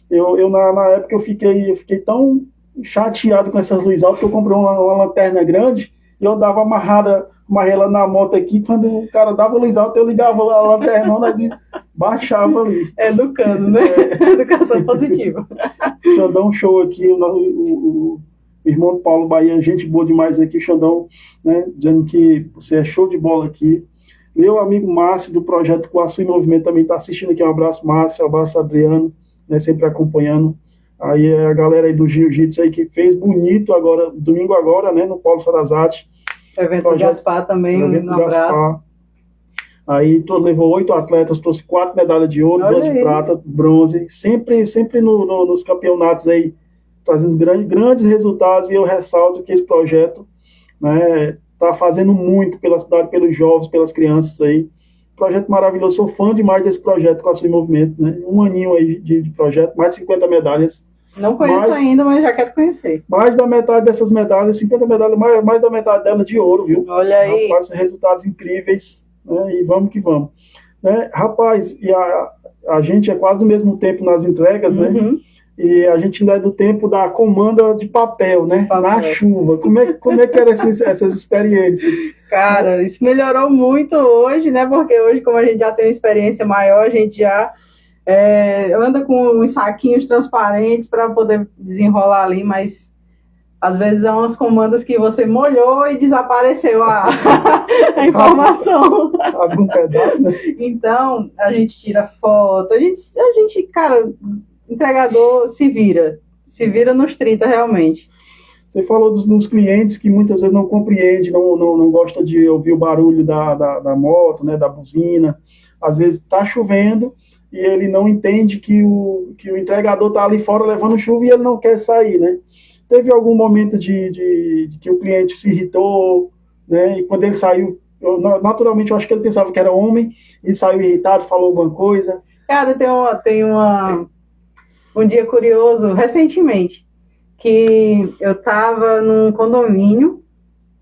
Eu na época eu fiquei tão chateado com essas luzes altas que eu comprei uma lanterna grande. E eu dava amarrei ela na moto aqui, quando o cara dava luz alta, eu ligava a lanternona e baixava ali. Educando, né? Educação positiva. Xandão show aqui, o irmão do Paulo Bahia, gente boa demais aqui, Xandão, né, dizendo que você é show de bola aqui. Meu amigo Márcio, do Projeto Coaçu em Movimento, também está assistindo aqui, um abraço Márcio, um abraço Adriano, né, sempre acompanhando. Aí a galera aí do Jiu-Jitsu aí que fez bonito agora, domingo agora, né, no Paulo Sarazate. O evento do Gaspar também, um abraço. Aí levou 8 atletas, trouxe 4 medalhas de ouro, 2 de prata, bronze, sempre nos campeonatos aí, trazendo grandes resultados, e eu ressalto que esse projeto, né, está fazendo muito pela cidade, pelos jovens, pelas crianças aí. Projeto maravilhoso, sou fã demais desse projeto com a Açúi Movimento, né? Um aninho aí de projeto, mais de 50 medalhas. Não conheço ainda, mas já quero conhecer. Mais da metade dessas medalhas, 50 medalhas, mais da metade delas de ouro, viu? Olha aí. Rapaz, resultados incríveis, né? E vamos que vamos. Né? Rapaz, e a gente é quase do mesmo tempo nas entregas, né? E a gente ainda é do tempo da comanda de papel, né? Na chuva. Como é que eram essas experiências? Cara, isso melhorou muito hoje, né? Porque hoje, como a gente já tem uma experiência maior, a gente já anda com uns saquinhos transparentes para poder desenrolar ali, mas às vezes é umas comandas que você molhou e desapareceu a informação. Algum pedaço, né? Então, a gente tira foto, a gente, cara, entregador se vira nos 30 realmente. Você falou dos clientes que muitas vezes não compreendem, não gosta de ouvir o barulho da moto, né, da buzina. Às vezes está chovendo e ele não entende que o entregador está ali fora levando chuva e ele não quer sair, né? Teve algum momento de que o cliente se irritou, né? E quando ele saiu, naturalmente eu acho que ele pensava que era homem e saiu irritado, falou alguma coisa. Cara, tem um dia curioso, recentemente, que eu estava num condomínio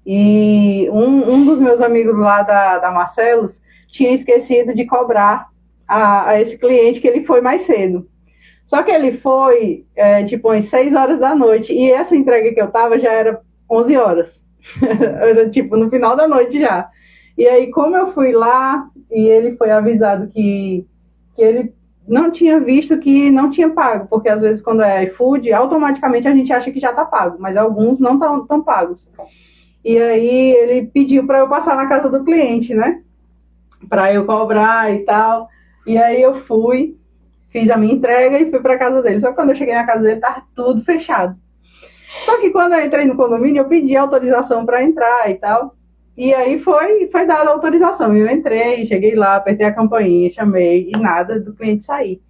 e um dos meus amigos lá da Marcelos tinha esquecido de cobrar a esse cliente que ele foi mais cedo. Só que ele foi, tipo, às 6 horas da noite, e essa entrega que eu tava já era 11 horas. Era, tipo, no final da noite já. E aí, como eu fui lá, e ele foi avisado que ele não tinha visto que não tinha pago, porque às vezes quando é iFood, automaticamente a gente acha que já tá pago, mas alguns não estão pagos. E aí ele pediu para eu passar na casa do cliente, né? Para eu cobrar e tal. E aí eu fui, fiz a minha entrega e fui para casa dele. Só que quando eu cheguei na casa dele, tava tudo fechado. Só que quando eu entrei no condomínio, eu pedi autorização para entrar e tal. E aí foi dada a autorização. Eu entrei, cheguei lá, apertei a campainha, chamei e nada do cliente sair.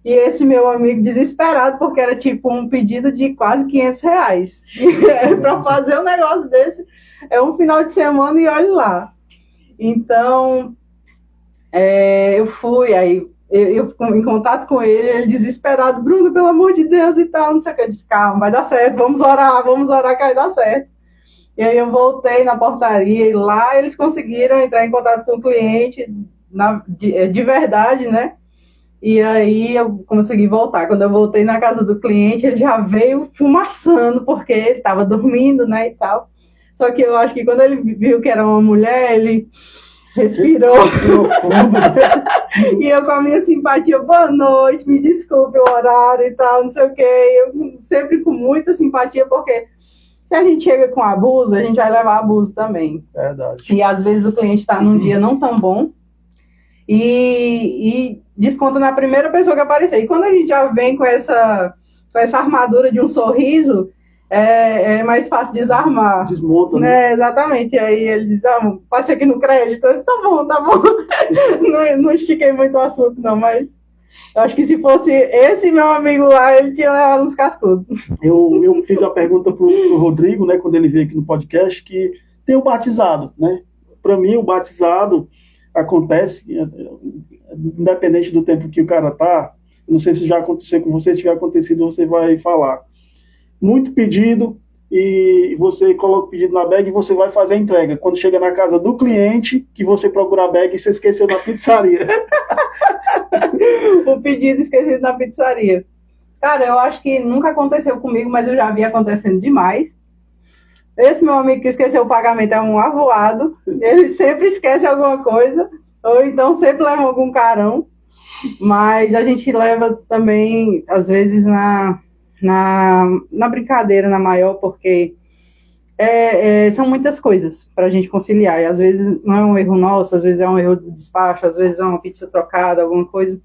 E esse meu amigo desesperado, porque era tipo um pedido de quase R$500. Para fazer um negócio desse, é um final de semana e olhe lá. Então, eu fui, aí eu em contato com ele desesperado, Bruno, pelo amor de Deus e tal, não sei o que. Eu disse, calma, vai dar certo, vamos orar que vai dar certo. E aí eu voltei na portaria e lá eles conseguiram entrar em contato com o cliente de verdade, né? E aí eu consegui voltar. Quando eu voltei na casa do cliente, ele já veio fumaçando, porque ele estava dormindo, né, e tal. Só que eu acho que quando ele viu que era uma mulher, ele respirou. E eu com a minha simpatia, boa noite, me desculpe o horário e tal, não sei o quê. Eu sempre com muita simpatia, porque se a gente chega com abuso, a gente vai levar abuso também. Verdade. E às vezes o cliente está num dia não tão bom e desconta na primeira pessoa que aparecer. E quando a gente já vem com essa armadura de um sorriso, é mais fácil desarmar. Desmonta, né? Exatamente. E aí ele diz, passe aqui no crédito. Tá bom. Não estiquei muito o assunto, não, mas eu acho que se fosse esse meu amigo lá, ele tinha levado uns cascudos. Eu fiz a pergunta pro Rodrigo, né, quando ele veio aqui no podcast, que tem o batizado, né? Para mim, o batizado acontece, independente do tempo que o cara tá, não sei se já aconteceu com você, se tiver acontecido, você vai falar. Muito pedido, e você coloca o pedido na bag e você vai fazer a entrega. Quando chega na casa do cliente, que você procura a bag e você esqueceu na pizzaria. O pedido esquecido na pizzaria. Cara, eu acho que nunca aconteceu comigo, mas eu já vi acontecendo demais. Esse meu amigo que esqueceu o pagamento é um avoado. Ele sempre esquece alguma coisa, ou então sempre leva algum carão. Mas a gente leva também, às vezes, na brincadeira, na maior, porque são muitas coisas para a gente conciliar. E às vezes não é um erro nosso, às vezes é um erro do despacho, às vezes é uma pizza trocada, alguma coisa.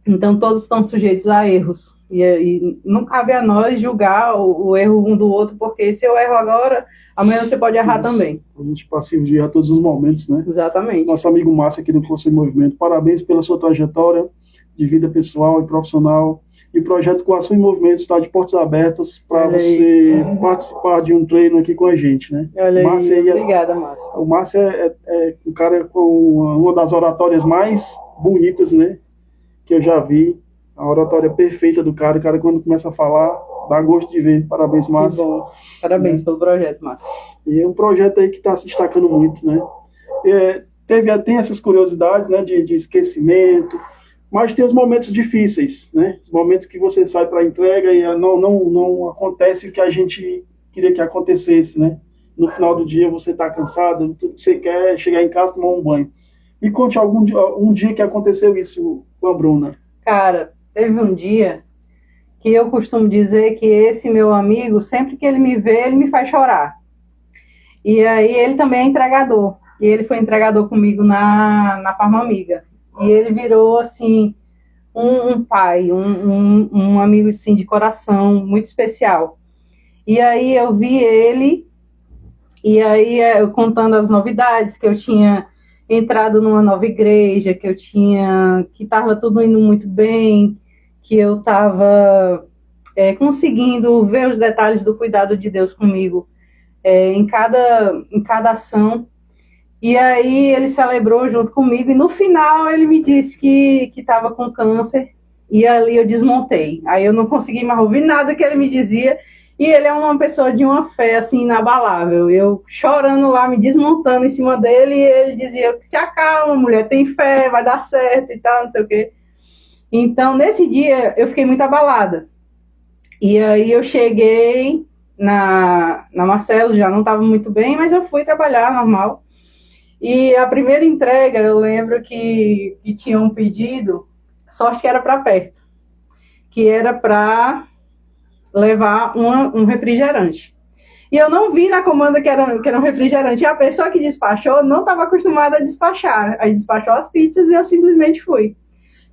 Então todos estão sujeitos a erros. E não cabe a nós julgar o erro um do outro, porque se eu erro agora, amanhã você pode errar também. A gente passivo de errar todos os momentos, né? Exatamente. Nosso amigo Márcio aqui do Conselho em Movimento, parabéns pela sua trajetória de vida pessoal e profissional. E o projeto Coação em Movimento está de portas abertas para você participar de um treino aqui com a gente, né? Márcio, obrigada, Márcio. O Márcio é um cara com uma das oratórias mais bonitas, né? Que eu já vi. A oratória perfeita do cara. O cara, quando começa a falar, dá gosto de ver. Parabéns, Márcio. Que bom. Parabéns pelo projeto, Márcio. E é um projeto aí que está se destacando muito, né? Tem essas curiosidades, né? De esquecimento. Mas tem os momentos difíceis, né? Os momentos que você sai para a entrega e não acontece o que a gente queria que acontecesse, né? No final do dia você está cansado, tudo que você quer é chegar em casa e tomar um banho. Me conte um dia que aconteceu isso com a Bruna. Cara, teve um dia que eu costumo dizer que esse meu amigo, sempre que ele me vê, ele me faz chorar. E aí ele também é entregador. E ele foi entregador comigo na Farmamiga. E ele virou, assim, um pai, um amigo, assim, de coração, muito especial. E aí eu vi ele, e aí eu contando as novidades, que eu tinha entrado numa nova igreja, que estava tudo indo muito bem, que eu estava conseguindo ver os detalhes do cuidado de Deus comigo em cada ação. E aí ele celebrou junto comigo, e no final ele me disse que estava com câncer, e ali eu desmontei. Aí eu não consegui mais ouvir nada que ele me dizia, e ele é uma pessoa de uma fé, assim, inabalável. Eu chorando lá, me desmontando em cima dele, e ele dizia, se acalma, mulher, tem fé, vai dar certo e tal, não sei o quê. Então, nesse dia, eu fiquei muito abalada. E aí eu cheguei na Marcelo, já não estava muito bem, mas eu fui trabalhar normal. E a primeira entrega, eu lembro que tinha um pedido, sorte que era para perto, que era para levar um refrigerante. E eu não vi na comanda que era um refrigerante. E a pessoa que despachou não estava acostumada a despachar. Aí despachou as pizzas e eu simplesmente fui.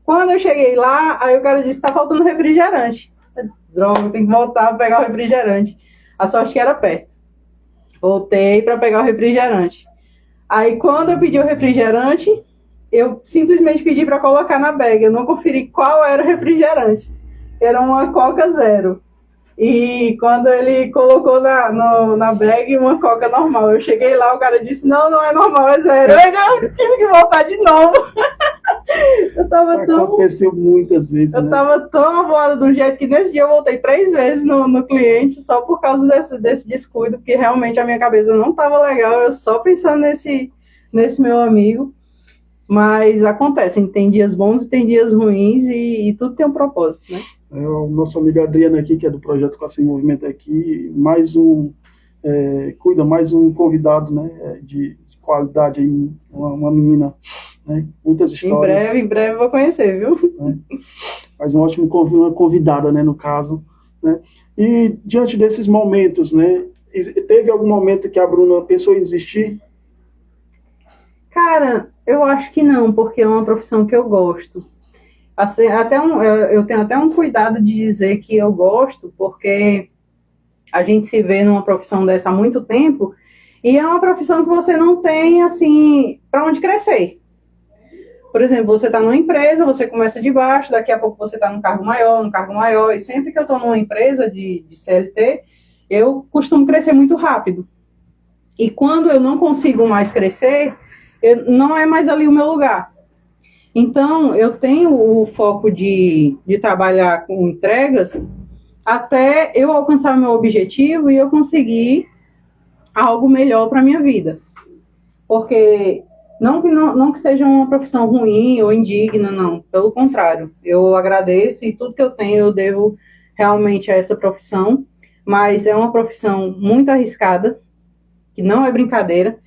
Quando eu cheguei lá, aí o cara disse, está faltando refrigerante. Eu disse, droga, tem que voltar para pegar o refrigerante. A sorte que era perto. Voltei para pegar o refrigerante. Aí, quando eu pedi o refrigerante, eu simplesmente pedi para colocar na bag. Eu não conferi qual era o refrigerante. Era uma Coca Zero. E quando ele colocou na bag uma Coca normal, eu cheguei lá, o cara disse, não é normal, é zero. Eu tive que voltar de novo. Aconteceu muitas vezes, eu tava tão avoada do jeito que nesse dia eu voltei 3 vezes no cliente, só por causa desse descuido, porque realmente a minha cabeça não estava legal, eu só pensando nesse meu amigo. Mas acontece, tem dias bons e tem dias ruins, e tudo tem um propósito, né? O nosso amigo Adriano aqui, que é do Projeto Coação em Movimento aqui, mais um convidado, né, de qualidade aí, uma menina, né, muitas histórias. Em breve vou conhecer, viu? Né? Mas uma convidada, né, no caso, né? E diante desses momentos, né, teve algum momento que a Bruna pensou em desistir? Cara, eu acho que não, porque é uma profissão que eu gosto. Assim, eu tenho até um cuidado de dizer que eu gosto, porque a gente se vê numa profissão dessa há muito tempo, e é uma profissão que você não tem, assim, para onde crescer. Por exemplo, você está numa empresa, você começa de baixo, daqui a pouco você está num cargo maior, e sempre que eu estou numa empresa de CLT, eu costumo crescer muito rápido. E quando eu não consigo mais crescer, não é mais ali o meu lugar. Então, eu tenho o foco de trabalhar com entregas até eu alcançar o meu objetivo e eu conseguir algo melhor para a minha vida. Porque não que seja uma profissão ruim ou indigna, não. Pelo contrário, eu agradeço e tudo que eu tenho eu devo realmente a essa profissão. Mas é uma profissão muito arriscada, que não é brincadeira.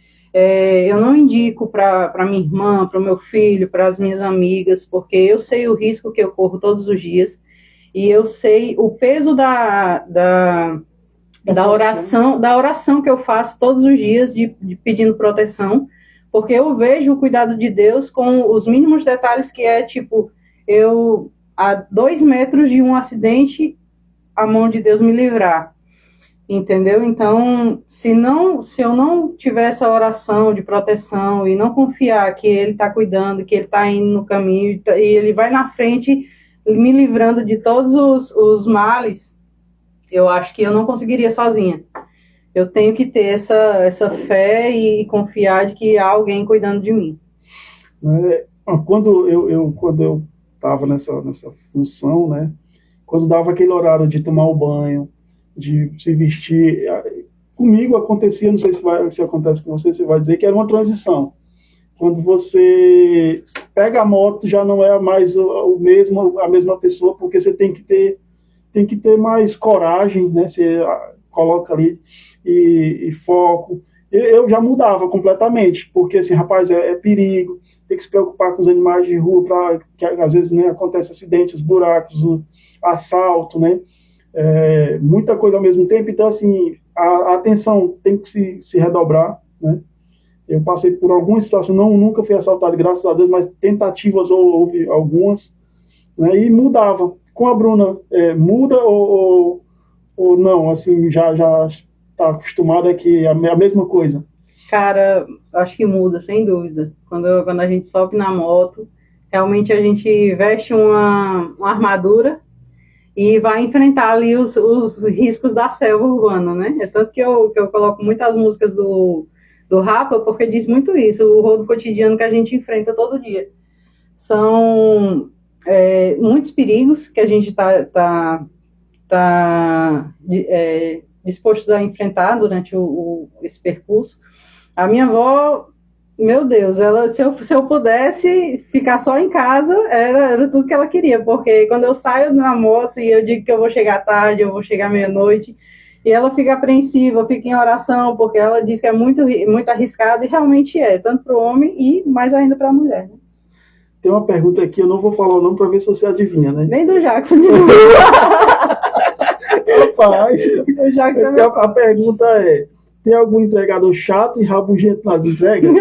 Eu não indico para minha irmã, para o meu filho, para as minhas amigas, porque eu sei o risco que eu corro todos os dias e eu sei o peso da oração que eu faço todos os dias de pedindo proteção, porque eu vejo o cuidado de Deus com os mínimos detalhes, que é tipo, eu a 2 metros de um acidente, a mão de Deus me livrar. Entendeu? Então, se eu não tiver essa oração de proteção e não confiar que Ele está cuidando, que Ele está indo no caminho e Ele vai na frente me livrando de todos os males, eu acho que eu não conseguiria sozinha. Eu tenho que ter essa fé e confiar de que há alguém cuidando de mim. Quando eu estava nessa função, né? Quando dava aquele horário de tomar o banho, de se vestir, comigo acontecia, não sei se acontece com você vai dizer que era uma transição. Quando você pega a moto, já não é mais a mesma pessoa, porque você tem que ter mais coragem, né? Você coloca ali e foco. Eu já mudava completamente, porque assim, rapaz, é perigo, tem que se preocupar com os animais de rua, que às vezes, né, acontece acidentes, buracos, assalto, né? Muita coisa ao mesmo tempo, então assim, a atenção tem que se redobrar, né? Eu passei por algumas situações, nunca fui assaltado, graças a Deus, mas tentativas houve algumas, né? E mudava. Com a Bruna, muda ou não? Assim, já está acostumada que é a mesma coisa? Cara, acho que muda, sem dúvida. Quando a gente sobe na moto, realmente a gente veste uma armadura e vai enfrentar ali os riscos da selva urbana, né? É tanto que eu coloco muitas músicas do Rapa, porque diz muito isso, o rodo cotidiano que a gente enfrenta todo dia. São muitos perigos que a gente está disposto a enfrentar durante esse percurso. A minha avó, meu Deus, ela, se eu pudesse ficar só em casa, era tudo que ela queria, porque quando eu saio na moto e eu digo que eu vou chegar tarde, eu vou chegar meia-noite, e ela fica apreensiva, fica em oração, porque ela diz que é muito arriscado, e realmente é, tanto para o homem e mais ainda para a mulher. Né? Tem uma pergunta aqui, eu não vou falar o nome para ver se você adivinha, né? Nem do Jackson. Rapaz, a pergunta é: tem algum entregador chato e rabugento nas entregas?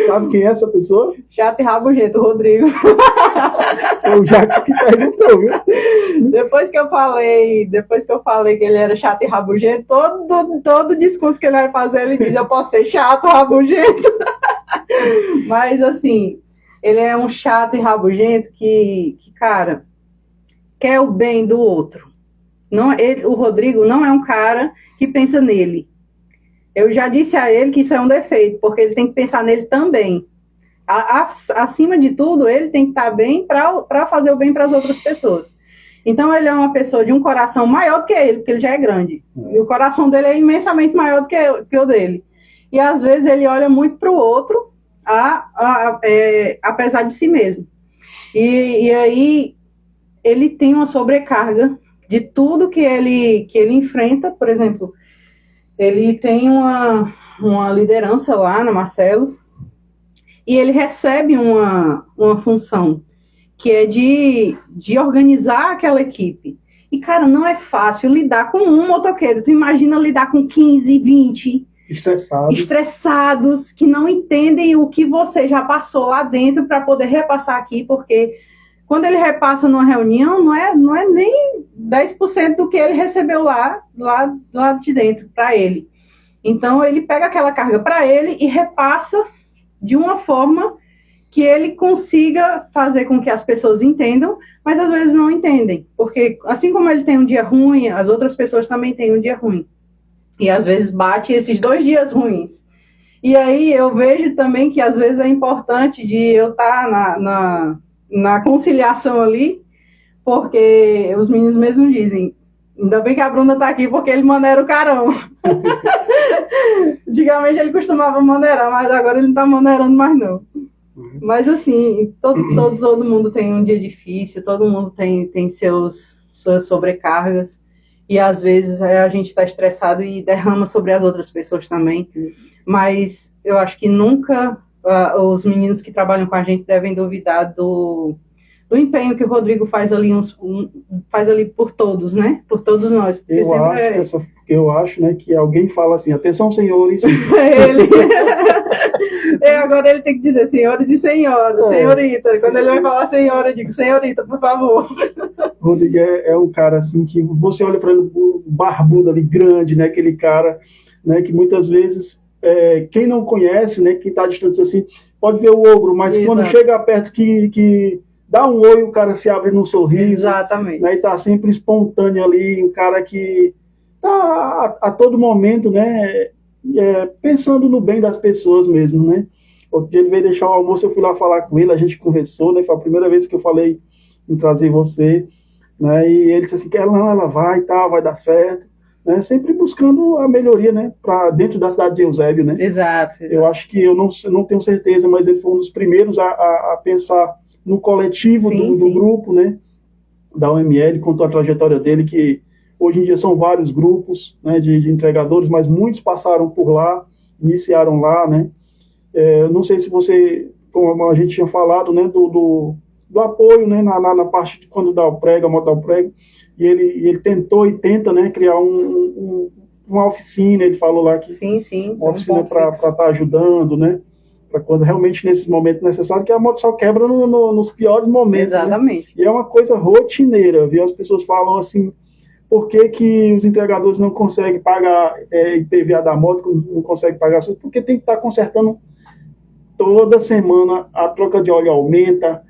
Sabe quem é essa pessoa? Chato e rabugento, o Rodrigo. Foi o Jackson que perguntou, viu? Depois que eu falei que ele era chato e rabugento, todo discurso que ele vai fazer, ele diz: eu posso ser chato, rabugento. Mas assim, ele é um chato e rabugento que cara, quer o bem do outro. O Rodrigo não é um cara que pensa nele. Eu já disse a ele que isso é um defeito, porque ele tem que pensar nele também. Acima de tudo, ele tem que estar bem para fazer o bem para as outras pessoas. Então, ele é uma pessoa de um coração maior do que ele, porque ele já é grande. E o coração dele é imensamente maior do que o dele. E, às vezes, ele olha muito para o outro, apesar de si mesmo. E aí, ele tem uma sobrecarga de tudo que ele enfrenta. Por exemplo, ele tem uma liderança lá na Marcelos e ele recebe uma função que é de organizar aquela equipe. E, cara, não é fácil lidar com um motoqueiro. Tu imagina lidar com 15, 20 estressados que não entendem o que você já passou lá dentro para poder repassar aqui, porque quando ele repassa numa reunião, não é nem 10% do que ele recebeu lá de dentro para ele. Então, ele pega aquela carga para ele e repassa de uma forma que ele consiga fazer com que as pessoas entendam, mas às vezes não entendem. Porque, assim como ele tem um dia ruim, as outras pessoas também têm um dia ruim. E, às vezes, bate esses 2 dias ruins. E aí, eu vejo também que, às vezes, é importante de eu estar na conciliação ali, porque os meninos mesmo dizem: ainda bem que a Bruna tá aqui, porque ele maneira o carão. Antigamente ele costumava maneirar, mas agora ele não tá maneirando mais não. Mas assim, todo mundo tem um dia difícil, todo mundo tem suas sobrecargas, e às vezes a gente tá estressado e derrama sobre as outras pessoas também. Mas eu acho que nunca os meninos que trabalham com a gente devem duvidar do empenho que o Rodrigo faz ali, faz ali por todos, né? Por todos nós. Eu acho que essa eu acho, né, que alguém fala assim, atenção, senhores. Ele. Agora ele tem que dizer senhores e senhoras, senhorita. Quando ele vai falar senhora, eu digo, senhorita, por favor. Rodrigo é um cara assim que você olha para ele, barbudo ali, grande, né, aquele cara, né, que muitas vezes, quem não conhece, né, quem está distante assim, pode ver o ogro, mas Exato. Quando chega perto que dá um oi, o cara se abre num sorriso. Exatamente. Né, e está sempre espontâneo ali, um cara que está a todo momento, né, pensando no bem das pessoas mesmo, né. Outro dia ele veio deixar o almoço, eu fui lá falar com ele, a gente conversou, né, foi a primeira vez que eu falei em trazer você, né, e ele disse assim, que ela vai e tal, vai dar certo, né, sempre buscando a melhoria, né, para dentro da cidade de Eusébio, né. Exato. Eu acho que, eu não tenho certeza, mas ele foi um dos primeiros a pensar no coletivo do grupo, né, da UML, contou a trajetória dele, que hoje em dia são vários grupos, né, de entregadores, mas muitos passaram por lá, iniciaram lá, né. Não sei se você, como a gente tinha falado, né, do apoio, né, na parte de quando dá o prego, a moto dá o prego, e ele tentou e tenta, né, criar uma oficina, ele falou lá que uma oficina para estar ajudando, né, para quando realmente nesses momentos necessários, que a moto só quebra nos piores momentos. Exatamente. Né? E é uma coisa rotineira, viu? As pessoas falam assim, por que os entregadores não conseguem pagar IPVA da moto, não conseguem pagar, porque tem que estar consertando toda semana, a troca de óleo aumenta,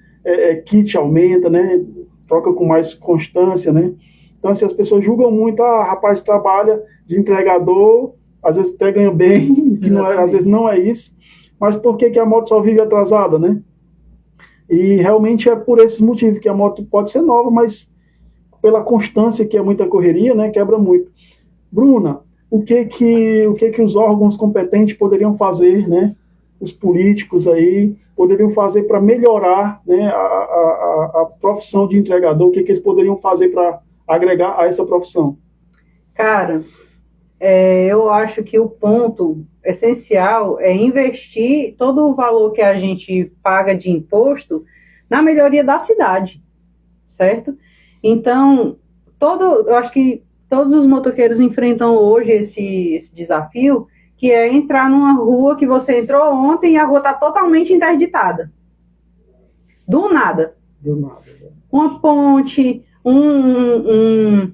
kit aumenta, né? Troca com mais constância, né? Então, assim, as pessoas julgam muito, rapaz, trabalha de entregador, às vezes até ganha bem, que não às vezes não é isso, mas por que a moto só vive atrasada, né? E realmente é por esses motivos que a moto pode ser nova, mas pela constância, que é muita correria, né, quebra muito. Bruna, o que os órgãos competentes poderiam fazer, né, os políticos aí, poderiam fazer para melhorar, né, a profissão de entregador, o que eles poderiam fazer para agregar a essa profissão? Cara, eu acho que o ponto essencial é investir todo o valor que a gente paga de imposto na melhoria da cidade, certo? Então, eu acho que todos os motoqueiros enfrentam hoje esse desafio, que é entrar numa rua que você entrou ontem e a rua está totalmente interditada. Do nada. Uma ponte, uma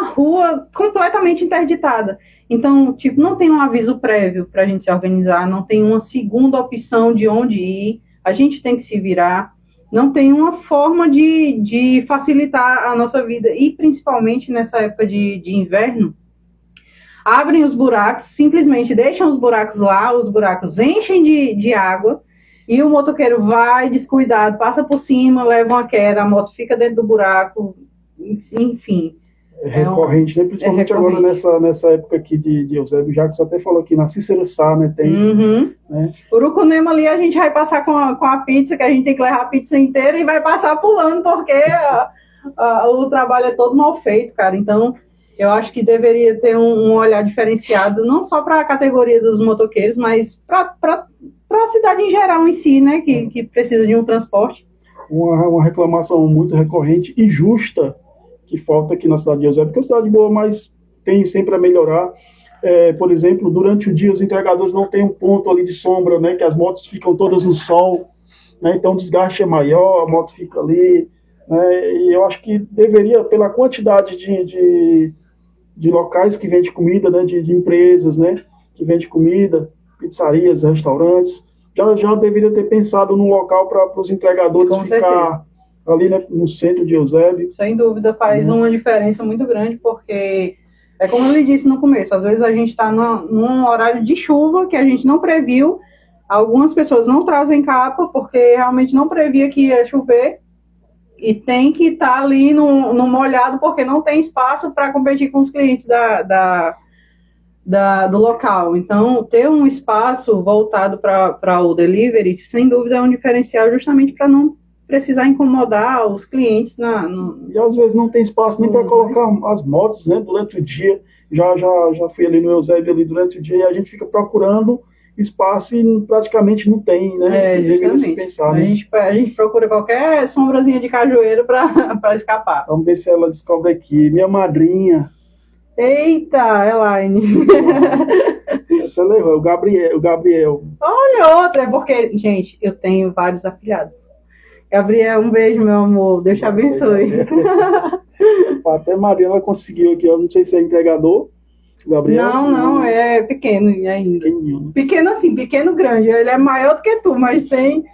rua completamente interditada. Então, tipo, não tem um aviso prévio para a gente se organizar, não tem uma segunda opção de onde ir, a gente tem que se virar, não tem uma forma de facilitar a nossa vida, e principalmente nessa época de inverno, abrem os buracos, simplesmente deixam os buracos lá, os buracos enchem de água, e o motoqueiro vai descuidado, passa por cima, leva uma queda, a moto fica dentro do buraco, enfim. É recorrente, né? Principalmente agora nessa época aqui de Eusébio Jacques, até falou aqui na Cícero Sá, né? Tem. Né? Urucunema ali a gente vai passar com a pizza, que a gente tem que levar a pizza inteira e vai passar pulando, porque o trabalho é todo mal feito, cara. Então, eu acho que deveria ter um olhar diferenciado, não só para a categoria dos motoqueiros, mas para a cidade em geral em si, né? Que precisa de um transporte. Uma reclamação muito recorrente e justa que falta aqui na cidade de Eusébio, porque é uma cidade boa, mas tem sempre a melhorar. Por exemplo, durante o dia os entregadores não têm um ponto ali de sombra, né, que as motos ficam todas no sol, né, então o desgaste é maior, a moto fica ali, né, e eu acho que deveria, pela quantidade de locais que vende comida, né, de empresas, né, que vende comida, pizzarias, restaurantes, já deveria ter pensado num local para os entregadores ficar ali, né, no centro de Eusébio. Sem dúvida, faz uma diferença muito grande, porque é como eu lhe disse no começo, às vezes a gente está num horário de chuva que a gente não previu, algumas pessoas não trazem capa porque realmente não previa que ia chover e tem que estar ali no molhado porque não tem espaço para competir com os clientes do local. Então, ter um espaço voltado para o delivery, sem dúvida é um diferencial, justamente para não precisar incomodar os clientes. E às vezes não tem espaço nem para colocar as motos, né, durante o dia. Já fui ali no Eusébio ali durante o dia e a gente fica procurando espaço e praticamente não tem, né? Justamente. Se pensar, né? A gente procura qualquer sombrazinha de cajueiro para escapar. Vamos ver se ela descobre aqui. Minha madrinha, Eita, Elaine. Essa levou, é o Gabriel. Olha outra, é porque, gente, eu tenho vários afilhados. Gabriel, um beijo, meu amor. Deus te abençoe. Até Mariana conseguiu aqui, eu não sei se é entregador. Gabriel? Não, é pequeno ainda. Pequenininho. Pequeno assim, pequeno grande. Ele é maior do que tu, mas tem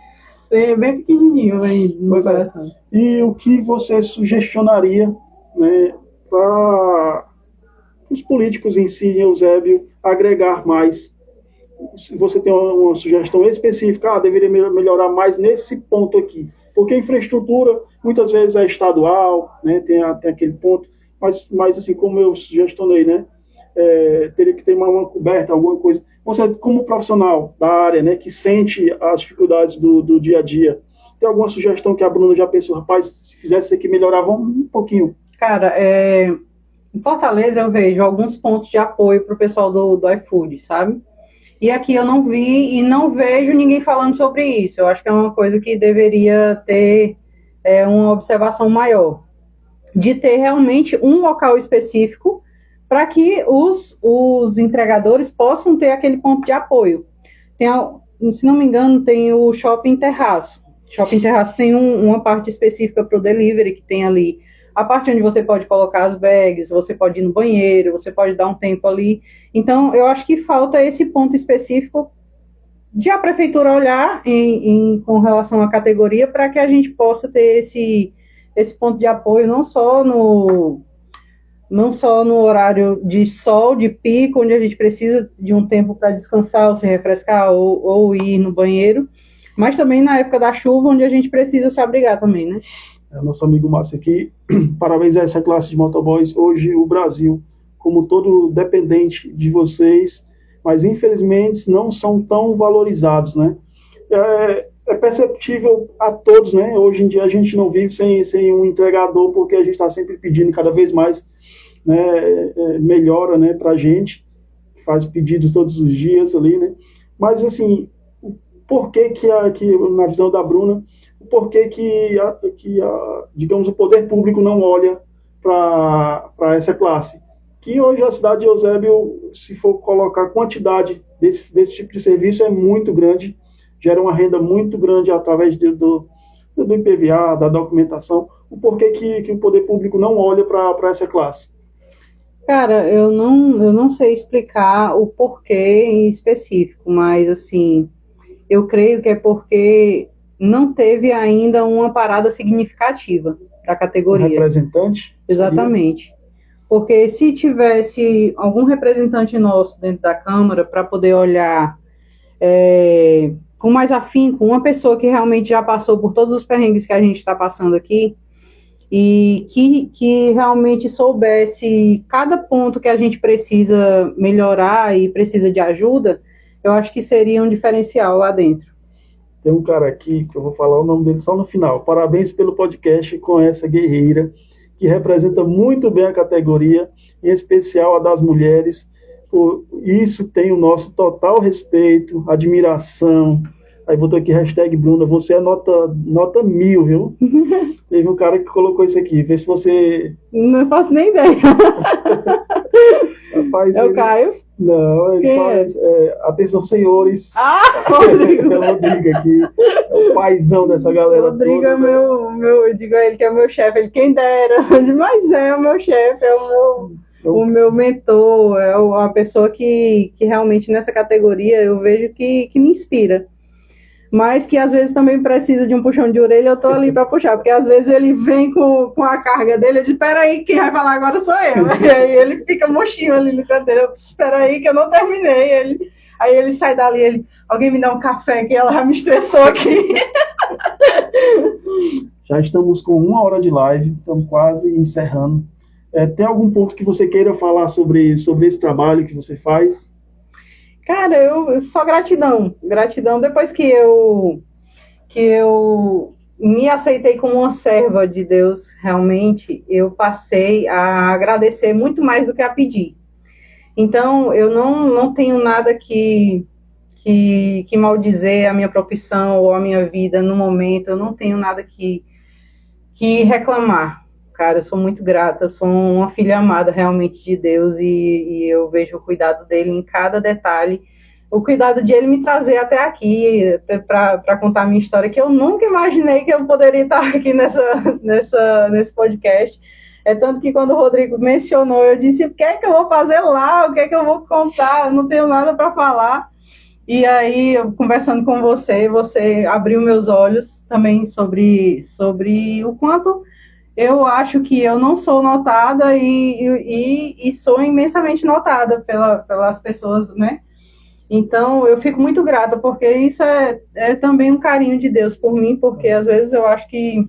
bem pequenininho aí no coração. E o que você sugestionaria, né, para os políticos em si, Eusébio, agregar mais? Se você tem uma sugestão específica, deveria melhorar mais nesse ponto aqui. Porque a infraestrutura, muitas vezes, é estadual, né, tem aquele ponto, mas assim, como eu sugestionei, né, teria que ter uma coberta, alguma coisa. Você, como profissional da área, né, que sente as dificuldades do dia a dia, tem alguma sugestão que a Bruna já pensou, rapaz, se fizesse isso aqui, melhorava um pouquinho? Cara, em Fortaleza eu vejo alguns pontos de apoio para o pessoal do iFood, sabe? E aqui eu não vi e não vejo ninguém falando sobre isso. Eu acho que é uma coisa que deveria ter uma observação maior. De ter realmente um local específico para que os entregadores possam ter aquele ponto de apoio. Se não me engano, tem o Shopping Terraço. Shopping Terraço tem uma parte específica para o delivery, que tem ali a parte onde você pode colocar as bags, você pode ir no banheiro, você pode dar um tempo ali. Então, eu acho que falta esse ponto específico de a prefeitura olhar com relação à categoria para que a gente possa ter esse ponto de apoio, não só no horário de sol, de pico, onde a gente precisa de um tempo para descansar ou se refrescar ou ir no banheiro, mas também na época da chuva, onde a gente precisa se abrigar também, né? Nosso amigo Márcio aqui, parabéns a essa classe de motoboys. Hoje o Brasil, como todo dependente de vocês, mas infelizmente não são tão valorizados, né? É perceptível a todos, né? Hoje em dia a gente não vive sem um entregador, porque a gente está sempre pedindo cada vez mais, né, melhora, né, para a gente, faz pedidos todos os dias ali, né? Mas assim, por que na visão da Bruna, por que digamos, o poder público não olha para essa classe? Que hoje a cidade de Eusébio, se for colocar a quantidade desse tipo de serviço, é muito grande, gera uma renda muito grande através do IPVA, da documentação. O porquê que o poder público não olha para essa classe? Cara, eu não sei explicar o porquê em específico, mas assim, eu creio que é porque não teve ainda uma parada significativa da categoria. Um representante? Exatamente. Porque se tivesse algum representante nosso dentro da Câmara para poder olhar com mais afinco, uma pessoa que realmente já passou por todos os perrengues que a gente está passando aqui, e que realmente soubesse cada ponto que a gente precisa melhorar e precisa de ajuda, eu acho que seria um diferencial lá dentro. Tem um cara aqui, que eu vou falar o nome dele só no final. Parabéns pelo podcast com essa guerreira, que representa muito bem a categoria, em especial a das mulheres. Por isso tem o nosso total respeito, admiração. Aí botou aqui hashtag Bruna, você é nota 1000, viu? Teve um cara que colocou isso aqui, vê se você... Não faço nem ideia. Rapaz, é o Caio? Não, ele faz... atenção, senhores. Rodrigo. É o Rodrigo aqui, é o paizão dessa galera. Rodrigo toda, é meu, eu digo a ele que é o meu chefe, ele quem dera, mas é o meu chefe, é o meu mentor, é a pessoa que realmente nessa categoria eu vejo que me inspira. Mas que às vezes também precisa de um puxão de orelha, eu tô ali para puxar, porque às vezes ele vem com a carga dele, eu digo, espera aí, quem vai falar agora sou eu. E aí ele fica mochinho ali no canto dele, eu espera aí que eu não terminei. Aí ele sai dali, alguém me dá um café, que ela já me estressou aqui. Já estamos com 1 hora de live, estamos quase encerrando. Tem algum ponto que você queira falar sobre esse trabalho que você faz? Cara, eu só gratidão depois que eu me aceitei como uma serva de Deus, realmente, eu passei a agradecer muito mais do que a pedir. Então, eu não tenho nada que maldizer a minha profissão ou a minha vida no momento, eu não tenho nada que reclamar. Cara, eu sou muito grata, sou uma filha amada realmente de Deus e eu vejo o cuidado dele em cada detalhe. O cuidado de ele me trazer até aqui para contar a minha história, que eu nunca imaginei que eu poderia estar aqui nesse podcast. É tanto que quando o Rodrigo mencionou, eu disse, o que é que eu vou fazer lá? O que é que eu vou contar? Eu não tenho nada para falar. E aí, eu, conversando com você, você abriu meus olhos também sobre o quanto eu acho que eu não sou notada e sou imensamente notada pelas pessoas, né? Então, eu fico muito grata, porque isso é também um carinho de Deus por mim, porque às vezes eu acho que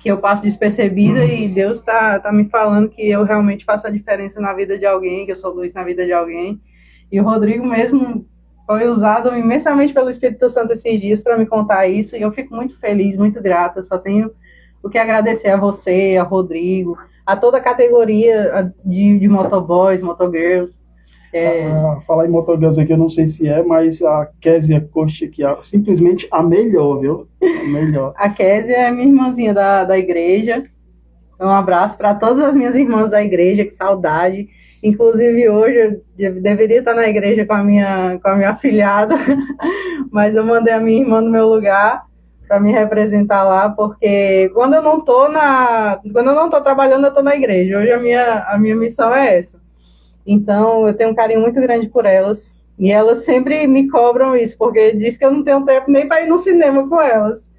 eu passo despercebida e Deus tá me falando que eu realmente faço a diferença na vida de alguém, que eu sou luz na vida de alguém. E o Rodrigo mesmo foi usado imensamente pelo Espírito Santo esses dias para me contar isso, e eu fico muito feliz, muito grata. Eu só tenho o que agradecer a você, a Rodrigo, a toda a categoria de motoboys, motogirls. Falar em motogirls aqui, eu não sei se mas a Késia Costa aqui é simplesmente a melhor, viu? A melhor. A Késia é minha irmãzinha da igreja. Um abraço para todas as minhas irmãs da igreja, que saudade. Inclusive hoje eu deveria estar na igreja com a minha afilhada, mas eu mandei a minha irmã no meu lugar para me representar lá, porque quando eu não estou trabalhando, eu estou na igreja. Hoje a minha missão é essa. Então eu tenho um carinho muito grande por elas, e elas sempre me cobram isso, porque diz que eu não tenho tempo nem para ir no cinema com elas.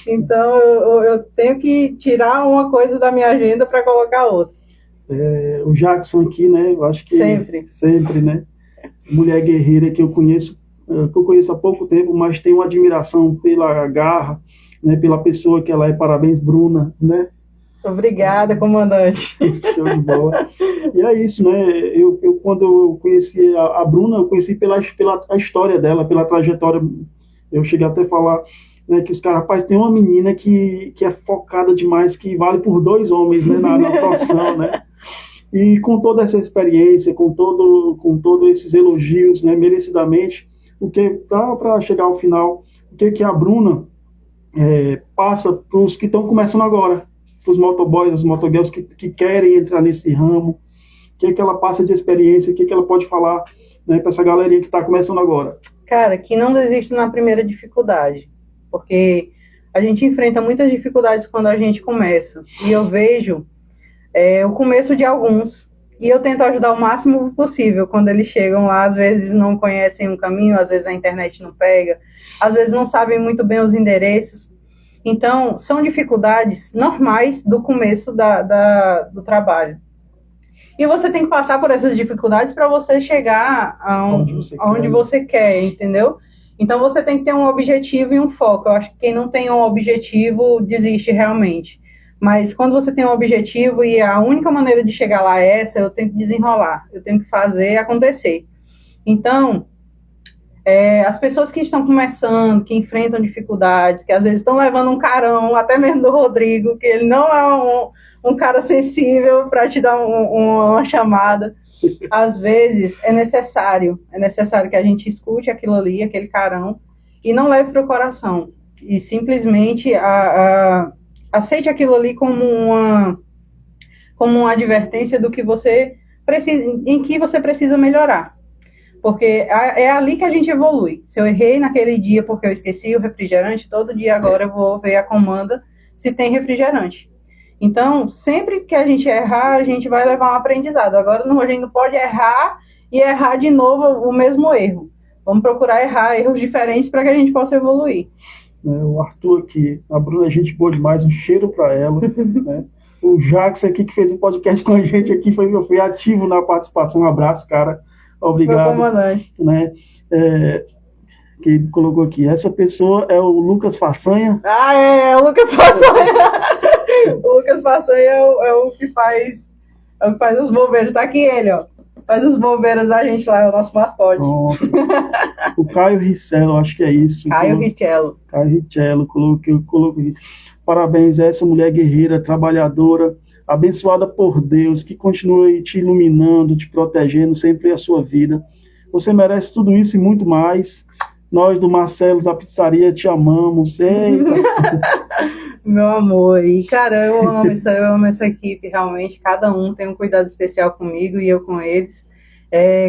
Então eu tenho que tirar uma coisa da minha agenda para colocar outra. O Jackson aqui, né? Eu acho que sempre, né? Mulher guerreira que eu conheço há pouco tempo, mas tenho uma admiração pela garra, né? Pela pessoa que ela é. Parabéns, Bruna, né? Obrigada, comandante. Show de bola. E é isso, né? Eu quando eu conheci a Bruna, eu conheci pela a história dela, pela trajetória. Eu cheguei até a falar, né, que os caras, rapaz, tem uma menina que é focada demais, que vale por 2 homens, né, na profissão, né? E com toda essa experiência, com todos esses elogios, né, merecidamente, para chegar ao final, o que a Bruna passa para os que estão começando agora, para os motoboys, as motogirls que querem entrar nesse ramo, o que ela passa de experiência, o que ela pode falar, né, para essa galerinha que está começando agora? Cara, que não desista na primeira dificuldade, porque a gente enfrenta muitas dificuldades quando a gente começa, e eu vejo o começo de alguns, e eu tento ajudar o máximo possível quando eles chegam lá. Às vezes não conhecem o caminho, às vezes a internet não pega, às vezes não sabem muito bem os endereços. Então, são dificuldades normais do começo do trabalho. E você tem que passar por essas dificuldades para você chegar aonde você quer, entendeu? Então, você tem que ter um objetivo e um foco. Eu acho que quem não tem um objetivo desiste realmente. Mas quando você tem um objetivo e a única maneira de chegar lá é essa, eu tenho que desenrolar, eu tenho que fazer acontecer. Então, as pessoas que estão começando, que enfrentam dificuldades, que às vezes estão levando um carão, até mesmo do Rodrigo, que ele não é um cara sensível para te dar uma chamada. Às vezes é necessário que a gente escute aquilo ali, aquele carão, e não leve para o coração. E simplesmente aceite aquilo ali como uma advertência do que você precisa, em que você precisa melhorar. Porque é ali que a gente evolui. Se eu errei naquele dia porque eu esqueci o refrigerante, todo dia agora eu vou ver a comanda se tem refrigerante. Então, sempre que a gente errar, a gente vai levar um aprendizado. Agora, a gente não pode errar e errar de novo o mesmo erro. Vamos procurar errar erros diferentes para que a gente possa evoluir. O Arthur aqui, a Bruna é gente boa demais, um cheiro para ela, né? O Jackson aqui, que fez um podcast com a gente aqui, foi ativo na participação. Um abraço, cara. Obrigado. Meu comandante. Né? Que colocou aqui, essa pessoa é o Lucas Façanha. É o Lucas Façanha. O Lucas Façanha é o que faz os bombeiros. Tá aqui ele, ó. Faz os bombeiros da gente lá, é o nosso mascote. O Caio Richello, acho que é isso. Caio Richello, colocou. Parabéns a essa mulher guerreira, trabalhadora, abençoada por Deus, que continue te iluminando, te protegendo sempre a sua vida. Você merece tudo isso e muito mais. Nós do Marcelos, da pizzaria, te amamos. Eita. Meu amor, e cara, eu amo essa equipe, realmente, cada um tem um cuidado especial comigo e eu com eles.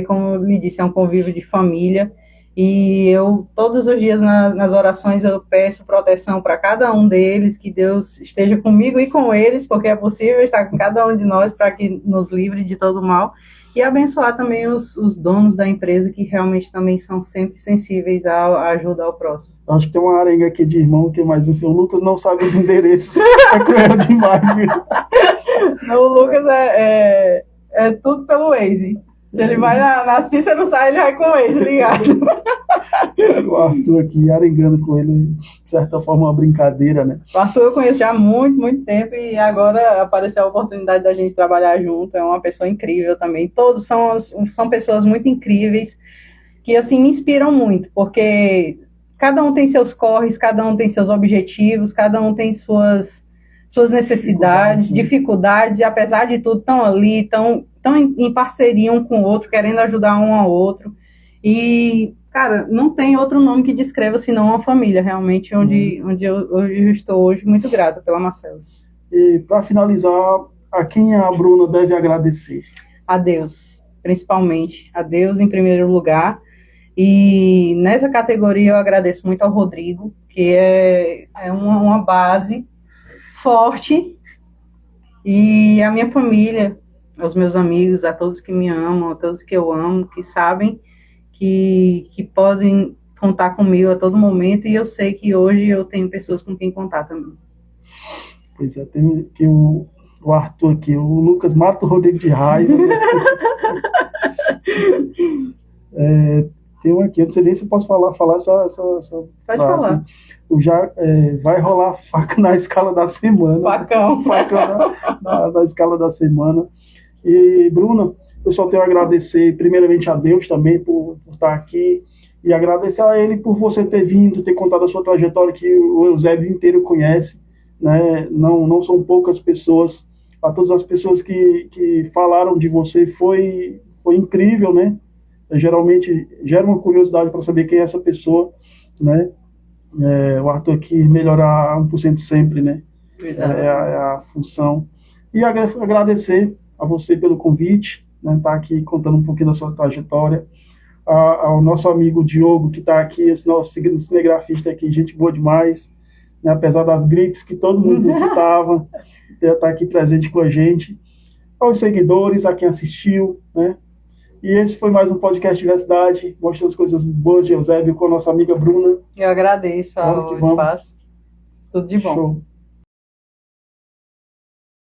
Como eu lhe disse, é um convívio de família, e eu, todos os dias nas orações, eu peço proteção para cada um deles, que Deus esteja comigo e com eles, porque é possível estar com cada um de nós para que nos livre de todo mal, e abençoar também os donos da empresa, que realmente também são sempre sensíveis à ajuda ao próximo. Acho que tem uma arenga aqui de irmão, que mais assim, o Lucas não sabe os endereços, é cruel demais, viu? Não, o Lucas é tudo pelo Waze. Se ele vai na Cícero, não sai, ele vai com o Waze ligado. O Arthur aqui, arengando com ele, de certa forma, uma brincadeira, né? O Arthur eu conheço já há muito, muito tempo, e agora apareceu a oportunidade da gente trabalhar junto. É uma pessoa incrível também. Todos são pessoas muito incríveis, que assim me inspiram muito, porque cada um tem seus corres, cada um tem seus objetivos, cada um tem suas necessidades, dificuldades, e apesar de tudo estão ali, estão em parceria um com o outro, querendo ajudar um ao outro. E, cara, não tem outro nome que descreva senão uma família, realmente, onde eu estou hoje, muito grata pela Marcelos. E, para finalizar, a quem a Bruna deve agradecer? A Deus, principalmente. A Deus em primeiro lugar. E nessa categoria eu agradeço muito ao Rodrigo, que é uma base forte, e a minha família, aos meus amigos, a todos que me amam, a todos que eu amo, que sabem que podem contar comigo a todo momento, e eu sei que hoje eu tenho pessoas com quem contar também. Pois é, tem aqui o Arthur aqui, o Lucas mata o Rodrigo de raiva. Tem um aqui, eu não sei nem se eu posso falar essa Pode frase. falar. Vai rolar faca na escala da semana. Facão. Faca na escala da semana. E, Bruna, eu só tenho a agradecer, primeiramente, a Deus também por estar aqui, e agradecer a Ele por você ter vindo, ter contado a sua trajetória, que o Eusébio inteiro conhece, né? Não são poucas pessoas. A todas as pessoas que falaram de você, foi incrível, né? Geralmente gera uma curiosidade para saber quem é essa pessoa, né? O Arthur aqui melhorar 1% sempre, né? É a função. E agradecer a você pelo convite, né? Tá aqui contando um pouquinho da sua trajetória. Ao nosso amigo Diogo, que está aqui, esse nosso cinegrafista aqui, gente boa demais, né? Apesar das gripes que todo mundo estava, está aqui presente com a gente. Aos seguidores, a quem assistiu, né? E esse foi mais um podcast Diversidade, mostrando as coisas boas de Eusébio com a nossa amiga Bruna. Eu agradeço ao espaço. Tudo de bom. Show.